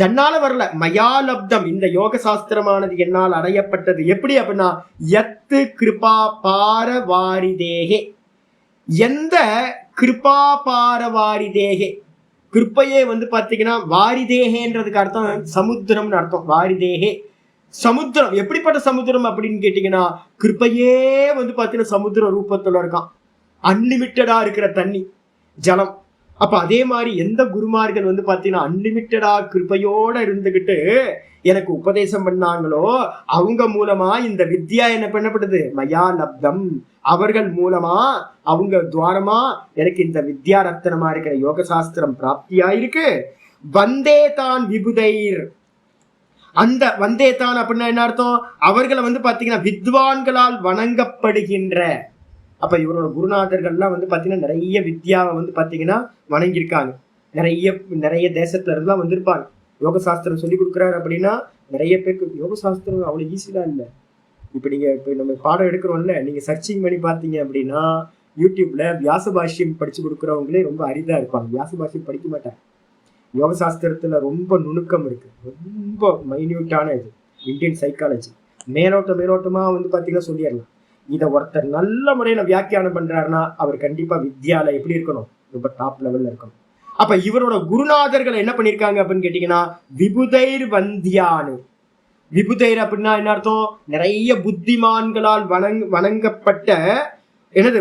தன்னால வரல, மயாலப்தம், இந்த யோக சாஸ்திரமானது என்னால் அடையப்பட்டது. எப்படி அப்படின்னா, எத்து கிருபா பார வாரிதேகே, எந்த கிருபா பார வாரிதேகே, கிருப்பையே வந்து பாத்தீங்கன்னா வாரிதேகேன்றதுக்கு அர்த்தம் சமுத்திரம்னு அர்த்தம். வாரிதேகே சமுத்திரம். எப்படிப்பட்ட சமுத்திரம் அப்படின்னு கேட்டீங்கன்னா, கிருப்பையே வந்து பாத்தீங்கன்னா சமுத்திர ரூபத்துல இருக்கான். அன்லிமிட்டடா இருக்கிற தண்ணி, ஜலம். அப்ப அதே மாதிரி எந்த குருமார்கள் வந்து பாத்தீங்கன்னா அன்லிமிட்டடா கிருப்பையோட இருந்துகிட்டு எனக்கு உபதேசம் பண்ணாங்களோ, அவங்க மூலமா இந்த வித்யா என்ன பண்ணப்படுது? மயா லப்தம். அவர்கள் மூலமா, அவங்க துவாரமா எனக்கு இந்த வித்யா ரத்னமா இருக்கிற யோக சாஸ்திரம் பிராப்தியாயிருக்கு. வந்தே தான் விபுதைர். அந்த வந்தேதான் அப்படின்னா என்ன அர்த்தம்? அவர்களை வந்து பாத்தீங்கன்னா வித்வான்களால் வணங்கப்படுகின்ற. அப்ப இவரோட குருநாதர்கள்லாம் வந்து பாத்தீங்கன்னா நிறைய வித்யாவை வந்து பாத்தீங்கன்னா வணங்கியிருக்காங்க. நிறைய தேசத்துல இருந்துலாம் வந்திருப்பாங்க. யோக சாஸ்திரம் சொல்லி கொடுக்குறாரு அப்படின்னா நிறைய பேருக்கு யோக சாஸ்திரம் அவ்வளவு ஈஸிதான் இல்லை. இப்ப நீங்க இப்ப நம்ம பாடம் எடுக்கிறோம்ல, நீங்க சர்ச்சிங் பண்ணி பாத்தீங்க அப்படின்னா யூடியூப்ல வியாச பாஷ்யம் படிச்சு கொடுக்குறவங்களே ரொம்ப அரிதா இருப்பாங்க. வியாச பாஷ்யம் படிக்க மாட்டாங்க. யோக சாஸ்திரத்துல ரொம்ப நுணுக்கம் இருக்கு, ரொம்ப மைன்யூட்டான இது. இந்தியன் சைக்காலஜி மேலோட்டமா வந்து பாத்தீங்கன்னா சொல்லிடலாம். இதை ஒருத்தர் நல்ல முறையில வியாக்கியானம் பண்றாருன்னா அவர் கண்டிப்பா வித்யால எப்படி இருக்கணும்? ரொம்ப டாப் லெவல்ல இருக்கணும். அப்ப இவரோட குருநாதர்கள் என்ன பண்ணிருக்காங்க அப்படின்னு கேட்டீங்கன்னா, விபுதைர் வந்தியானு. விபுதைர் அப்படின்னா என்ன அர்த்தம்? நிறைய புத்திமான்களால் வணங்கப்பட்ட, என்னது,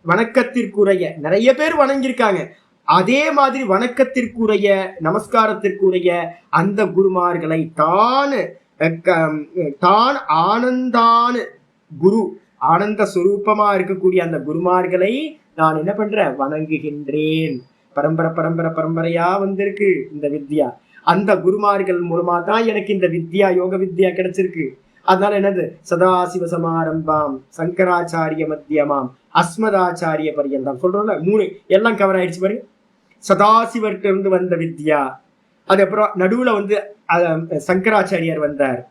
வணக்கத்திற்குரிய நிறைய பேர் வணங்கியிருக்காங்க. அதே மாதிரி வணக்கத்திற்குரிய, நமஸ்காரத்திற்குரிய அந்த குருமார்களை தான் ஆனந்தானு குரு, ஆனந்த சுரூபமா இருக்கக்கூடிய அந்த குருமார்களை நான் என்ன பண்றேன்? வணங்குகின்றேன். பரம்பரையா வந்திருக்கு இந்த வித்யா. அந்த குருமார்கள் மூலமா தான் எனக்கு இந்த வித்யா, யோக வித்யா கிடைச்சிருக்கு. அதனால என்னது? சதாசிவ சமாரம்பாம் சங்கராச்சாரிய மத்தியமாம் அஸ்மதாச்சாரிய பரியந்தம் சொல்றோம்ல, 3 எல்லாம் கவர் ஆயிடுச்சு பாருங்க. சதாசிவர்கிட்ட இருந்து வந்த வித்யா, அதுக்கப்புறம் நடுவுல வந்து சங்கராச்சாரியார் வந்தார்.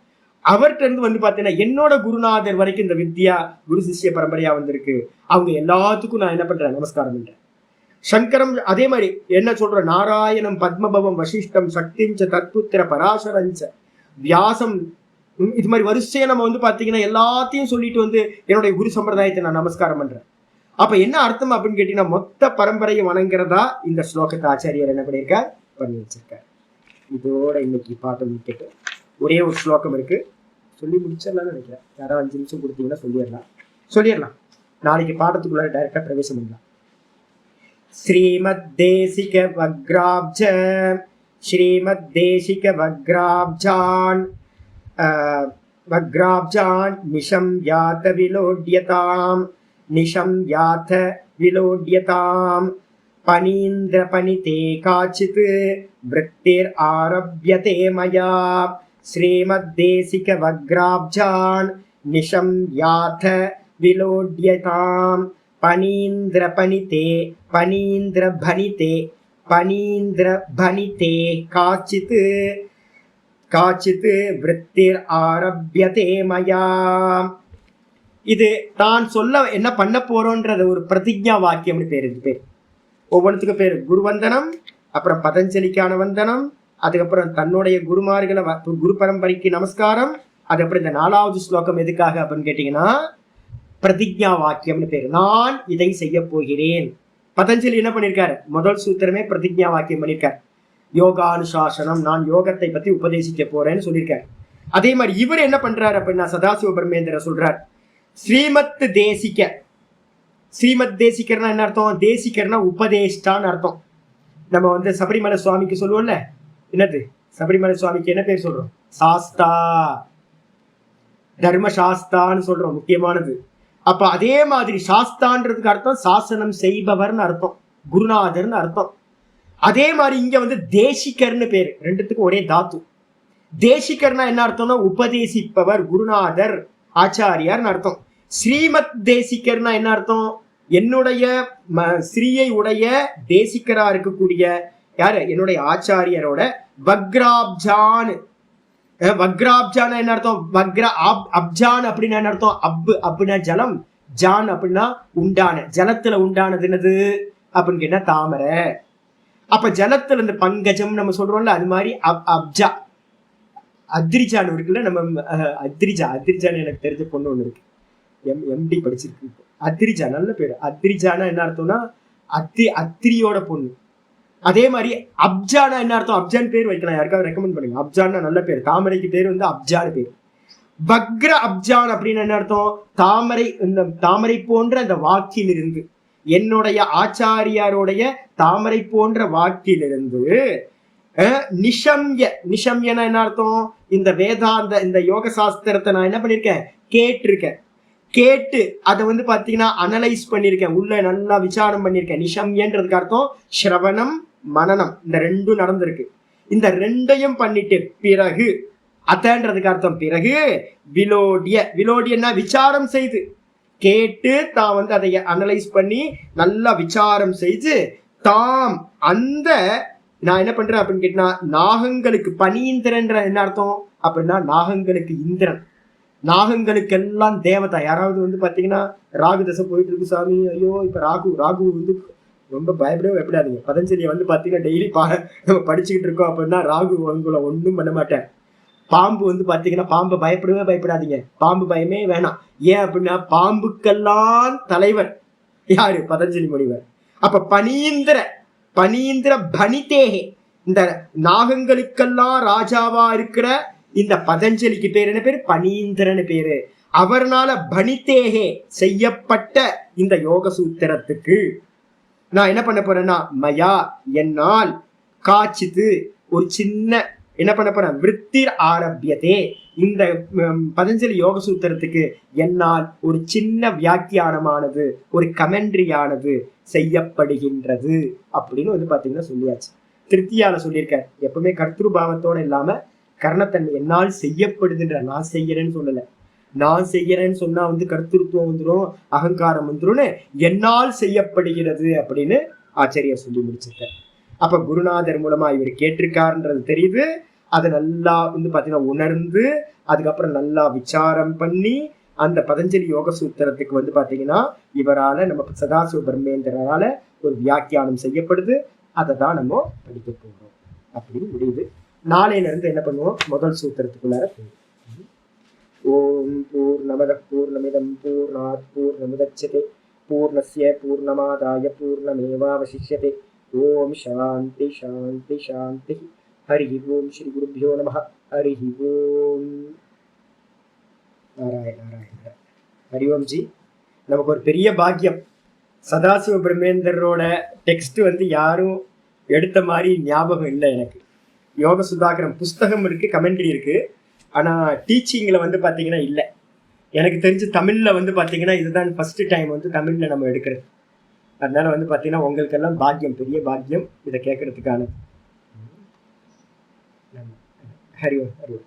அவர்கிட்ட இருந்து வந்து பாத்தீங்கன்னா என்னோட குருநாதர் வரைக்கும் இந்த வித்யா குரு சிஷ்ய பரம்பரையா வந்திருக்கு. அவங்க எல்லாத்துக்கும் நான் என்ன பண்றேன்? நமஸ்காரம் பண்றேன். சங்கரம் அதே மாதிரி என்ன சொல்ற? நாராயணம் பத்மபவம் வசிஷ்டம் சக்திஞ்ச தத்புத்திர பராசரஞ்ச வியாசம். இது மாதிரி வரிசையை நம்ம வந்து பாத்தீங்கன்னா எல்லாத்தையும் சொல்லிட்டு வந்து என்னுடைய குரு சம்பிரதாயத்தை நான் நமஸ்காரம் பண்றேன். அப்ப என்ன அர்த்தம் அப்படின்னு கேட்டீங்கன்னா, மொத்த பரம்பரையை வணங்குறதா இந்த ஸ்லோகத்தை ஆச்சாரியர் என்ன பண்ணியிருக்கார்? பண்ணி வச்சிருக்கார். இதோட இன்னைக்கு பாட்டு முடிக்கிட்டு ஒரே ஒரு ஸ்லோகம் இருக்கு, சொல்லி முடிச்சிடலாம்னு நினைக்கிறேன். யாராவது 5 நிமிஷம் கொடுத்தீங்கன்னா சொல்லிடலாம். நாளைக்கு பாடத்துக்குள்ள டைரக்டா பிரவேசம் பண்ணலாம். ஸ்ரீமத்தேசிக வக்ராப்ஜான் நிஷம் யாத விலோட்யதாம் பனீந்திர பனிதே காச்சித் விருத்திர் ஆரப்யதே மயா. ஸ்ரீமத்தேசிக வக்ராப்ஜான் நிஷம் யாத விலோட்யதாம் பனீந்திர பனிதே பனீந்திர பனிதே பனீந்திர பனிதே காச்சித் காச்சித் விருத்திர் ஆரம்பியதே மயா. இது தான் சொல்ல என்ன பண்ண போறோன்றது ஒரு பிரதிஜா வாக்கியம்னு பேர். இது பேர் ஒவ்வொன்றுத்துக்கும் பேர். குருவந்தனம், அப்புறம் பதஞ்சலிக்கான வந்தனம், அதுக்கப்புறம் தன்னுடைய குருமார்களை குரு பரம்பரைக்கு நமஸ்காரம், அதுக்கப்புறம் இந்த 4வது ஸ்லோகம் எதுக்காக அப்படின்னு கேட்டீங்கன்னா பிரதிஜா வாக்கியம்னு பேரு. நான் இதை செய்ய போகிறேன். பதஞ்சலி என்ன பண்ணிருக்காரு? முதல் சூத்திரமே பிரதிஜா வாக்கியம் பண்ணிருக்காரு. யோகானுசாசனம், நான் யோகத்தை பத்தி உபதேசிக்க போறேன்னு சொல்லியிருக்காரு. அதே மாதிரி இவர் என்ன பண்றாரு அப்படின்னா சதாசிவ பிரம்மேந்திர சொல்றார், ஸ்ரீமத் தேசிக்க. ஸ்ரீமத் தேசிகர்னா என்ன அர்த்தம்? தேசிகர்னா உபதேஷ்டான்னு அர்த்தம். நம்ம வந்து சபரிமலை சுவாமிக்கு சொல்லுவோம்ல, என்னது சபரிமலை சுவாமிக்கு என்ன பேர் சொல்றோம்? சாஸ்தா, தர்மசாஸ்தான்னு சொல்றோம், முக்கியமானது. அப்ப அதே மாதிரி சாஸ்தான்றதுக்கு அர்த்தம் சாசனம் செய்பவர்னு அர்த்தம், குருநாதர்னு அர்த்தம். அதே மாதிரி இங்க வந்து தேசிகர்னு பேரு, ரெண்டுத்துக்கும் ஒரே தாத்து. தேசிகர்னா என்ன அர்த்தம்னா உபதேசிப்பவர், குருநாதர், ஆச்சாரியார்னு அர்த்தம். ஸ்ரீமத் தேசிகர்னா என்ன அர்த்தம்? என்னுடைய ஸ்ரீயை உடைய தேசிகரா இருக்கக்கூடிய யாரு? என்னுடைய ஆச்சாரியரோட வக்ராப்ஜான். வக்ராப்ஜான் என்ன அர்த்தம்? வக்ர அப்ஜான் அப்படின்னு என்ன அர்த்தம்? அப்படின்னா ஜலம், ஜான் அப்படின்னா உண்டான, ஜலத்துல உண்டானது என்னது அப்படின்னு கேட்டா தாமரை. அப்ப ஜலத்துல இந்த பங்கஜம் நம்ம சொல்றோம்ல, அது மாதிரி அப்ஜா. அத்ரிஜான் இருக்குல்ல, நம்ம அத்ரிஜான்னு எனக்கு தெரிஞ்ச பொண்ணு ஒண்ணு இருக்கு, எம்டி படிச்சிருக்கு. அத்ரிஜா நல்ல பேரு. அத்ரிஜானா என்ன அர்த்தம்னா அத்திரியோட பொண்ணு. அதே மாதிரி அப்ஜானா என்ன அர்த்தம்? அப்ஜான் பேர் வைக்கலாம், யாருக்காவது ரெக்கமெண்ட் பண்ணுங்க. அப்ஜான்னா நல்ல பேர், தாமரைக்கு பேர் வந்து அப்ஜான் பேர். வக்ர அப்ஜான் அப்படின்னு என்ன அர்த்தம்? தாமரை, இந்த தாமரை போன்ற அந்த வாக்கிலிருந்து, என்னுடைய ஆச்சாரியாருடைய தாமரை போன்ற வாக்கிலிருந்து நிஷம்ய. நிஷம்யனா என்ன அர்த்தம்? இந்த வேதாந்த, இந்த யோக சாஸ்திரத்தை நான் என்ன பண்ணிருக்கேன்? கேட்டிருக்கேன். கேட்டு அதை வந்து பாத்தீங்கன்னா அனலைஸ் பண்ணிருக்கேன், உள்ள நல்லா விசாரம் பண்ணிருக்கேன். நிஷம்யன்றதுக்கு அர்த்தம் ஸ்ரவணம், மனனம், இந்த ரெண்டும் நடந்திருக்கு. இந்த ரெண்டையும் பண்ணிட்டு பிறகு, அதன்றதுக்கு அர்த்தம் பிறகு, விலோடிய. விலோடியன்னா விசாரம் செய்து, கேட்டு தான் வந்து அதை அனலைஸ் பண்ணி நல்லா விசாரம் செய்து தாம் அந்த நான் என்ன பண்றேன் அப்படின்னு கேட்டா நாகங்களுக்கு, பனீந்திரன்ற என்ன அர்த்தம் அப்படின்னா நாகங்களுக்கு இந்திரன், நாகங்களுக்கு எல்லாம் தேவதா. யாராவது வந்து பாத்தீங்கன்னா ராகு தசை போயிட்டு இருக்கு சாமி, ஐயோ இப்ப ராகு வந்து ரொம்ப பயப்படவே பயப்படாதீங்க. பதஞ்சலியை வந்து பாத்தீங்கன்னா டெய்லி நம்ம படிச்சுக்கிட்டு இருக்கோம் அப்படின்னா ராகு உங்களை ஒன்றும் பண்ண மாட்டேன். பாம்பு வந்து பாத்தீங்கன்னா பாம்பை பயப்படவே பயப்படாதீங்க, பாம்பு பயமே வேணாம். ஏன் அப்படின்னா பாம்புக்கெல்லாம் தலைவர் யாரு? பதஞ்சலி முனிவர். அப்ப பனீந்திர பனிதேகே, இந்த நாகங்களுக்கெல்லாம் ராஜாவா இருக்கிற இந்த பதஞ்சலிக்கு பேர் என்ன பேரு? பனீந்திரன்னு பேரு. அவர்னால பனிதேகே செய்யப்பட்ட இந்த யோக சூத்திரத்துக்கு நான் என்ன பண்ண போறேன்னா மயா, என்னால், காச்சித்து ஒரு சின்ன என்ன பண்ண போறேன்? விருத்திர் ஆரம்பியதே, இந்த பதஞ்சலி யோக சூத்திரத்துக்கு என்னால் ஒரு சின்ன வியாக்கியானமானது, ஒரு கமெண்ட்ரியானது செய்யப்படுகின்றது அப்படின்னு வந்து பாத்தீங்கன்னா சொல்லியாச்சு. திருப்தியால சொல்லியிருக்க. எப்பவுமே கர்த்திருபாவத்தோட இல்லாம கர்ணத்தன்மை, என்னால் செய்யப்படுதுன்ற, நான் செய்யறேன்னு சொல்லல. நான் செய்யறேன்னு சொன்னா வந்து கர்த்திருவம் வந்துடும், அகங்காரம் வந்துடும். என்னால் செய்யப்படுகிறது அப்படின்னு ஆச்சரியர் சொல்லி முடிச்சிருக்க. அப்ப குருநாதர் மூலமா இவர் கேட்டிருக்காருன்றது தெரியுது. அதை நல்லா வந்து பாத்தீங்கன்னா உணர்ந்து, அதுக்கப்புறம் நல்லா விசாரம் பண்ணி அந்த பதஞ்சலி யோக சூத்திரத்துக்கு வந்து பாத்தீங்கன்னா இவரால, நம்ம சதாசிவ பிரம்மேந்திரால ஒரு வியாக்கியானம் செய்யப்படுது. அதை தான் நம்ம படிக்க போகிறோம் அப்படின்னு முடியுது. நாளையில இருந்து என்ன பண்ணுவோம்? முதல் சூத்திரத்துக்குள்ளார போகும். ஓம் பூர்ணமத பூர்ணமிதம் பூர்ணாத் பூர்ணமுதச்யதே பூர்ணஸ்ய பூர்ணமாதாய பூர்ணமேவாவசிஷ்யதே. ஓம் சாந்தி சாந்தி சாந்தி. ஹரி ஓம். ஸ்ரீ குருபியோ நமஹ. ஹரி ஓம். நாராயண நாராயண. ஹரி ஓம் ஜி. நமக்கு ஒரு பெரிய பாக்கியம். சதாசிவ பிரம்மேந்தரோட டெக்ஸ்ட் வந்து யாரும் எடுத்த மாதிரி ஞாபகம் இல்லை எனக்கு. யோக சுதாகரம் புஸ்தகம் இருக்கு, கமெண்ட்ரி இருக்கு, ஆனா டீச்சிங்ல வந்து பாத்தீங்கன்னா இல்லை. எனக்கு தெரிஞ்சு தமிழ்ல வந்து பாத்தீங்கன்னா இதுதான் ஃபர்ஸ்ட் டைம் வந்து தமிழ்ல நம்ம எடுக்கிறது. அதனால வந்து பாத்தீங்கன்னா உங்களுக்கு எல்லாம் பாக்கியம், பெரிய பாக்கியம் இதை கேட்கறதுக்கான. ஹரி ஓம். ஹரி ஓம்.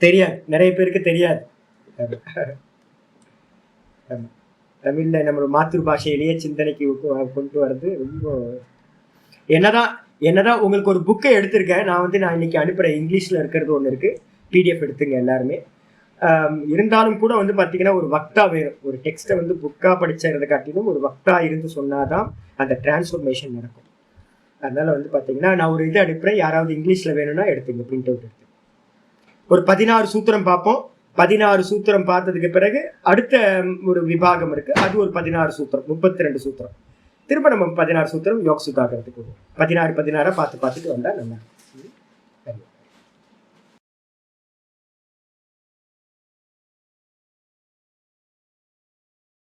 தெரியாது, நிறைய பேருக்கு தெரியாது. தமிழ்ல நம்ம மாத்திரு பாஷையிலேயே சிந்தனைக்கு கொண்டு வர்றது ரொம்ப என்னதான் உங்களுக்கு ஒரு புக்கை எடுத்திருக்கேன் நான் இன்னைக்கு அனுப்புறேன். இங்கிலீஷ்ல இருக்கிறது ஒன்று இருக்கு, பிடிஎஃப் எடுத்துங்க எல்லாருமே. இருந்தாலும் கூட பார்த்தீங்கன்னா ஒரு வக்தா வேணும். ஒரு டெக்ஸ்ட்டை புக்கா படிச்சதை காட்டிலும் ஒரு வக்தா இருந்து சொன்னாதான் அந்த டிரான்ஸ்ஃபர்மேஷன் நடக்கும். அதனால பார்த்தீங்கன்னா நான் ஒரு இதை அனுப்புறேன், யாராவது இங்கிலீஷ்ல வேணும்னா எடுத்துங்க, பிரிண்ட் அவுட் எடுத்து. ஒரு 16 சூத்திரம் பார்ப்போம். 16 சூத்திரம் பார்த்ததுக்கு பிறகு அடுத்த ஒரு விபாகம் இருக்கு, அது ஒரு 16 சூத்திரம், 32 சூத்திரம். திரும்ப நம்ம 16 சூத்திரம் யோக சுதாகரத்துக்கு 16 பார்த்துட்டு வந்தா நல்லா இருக்கும்.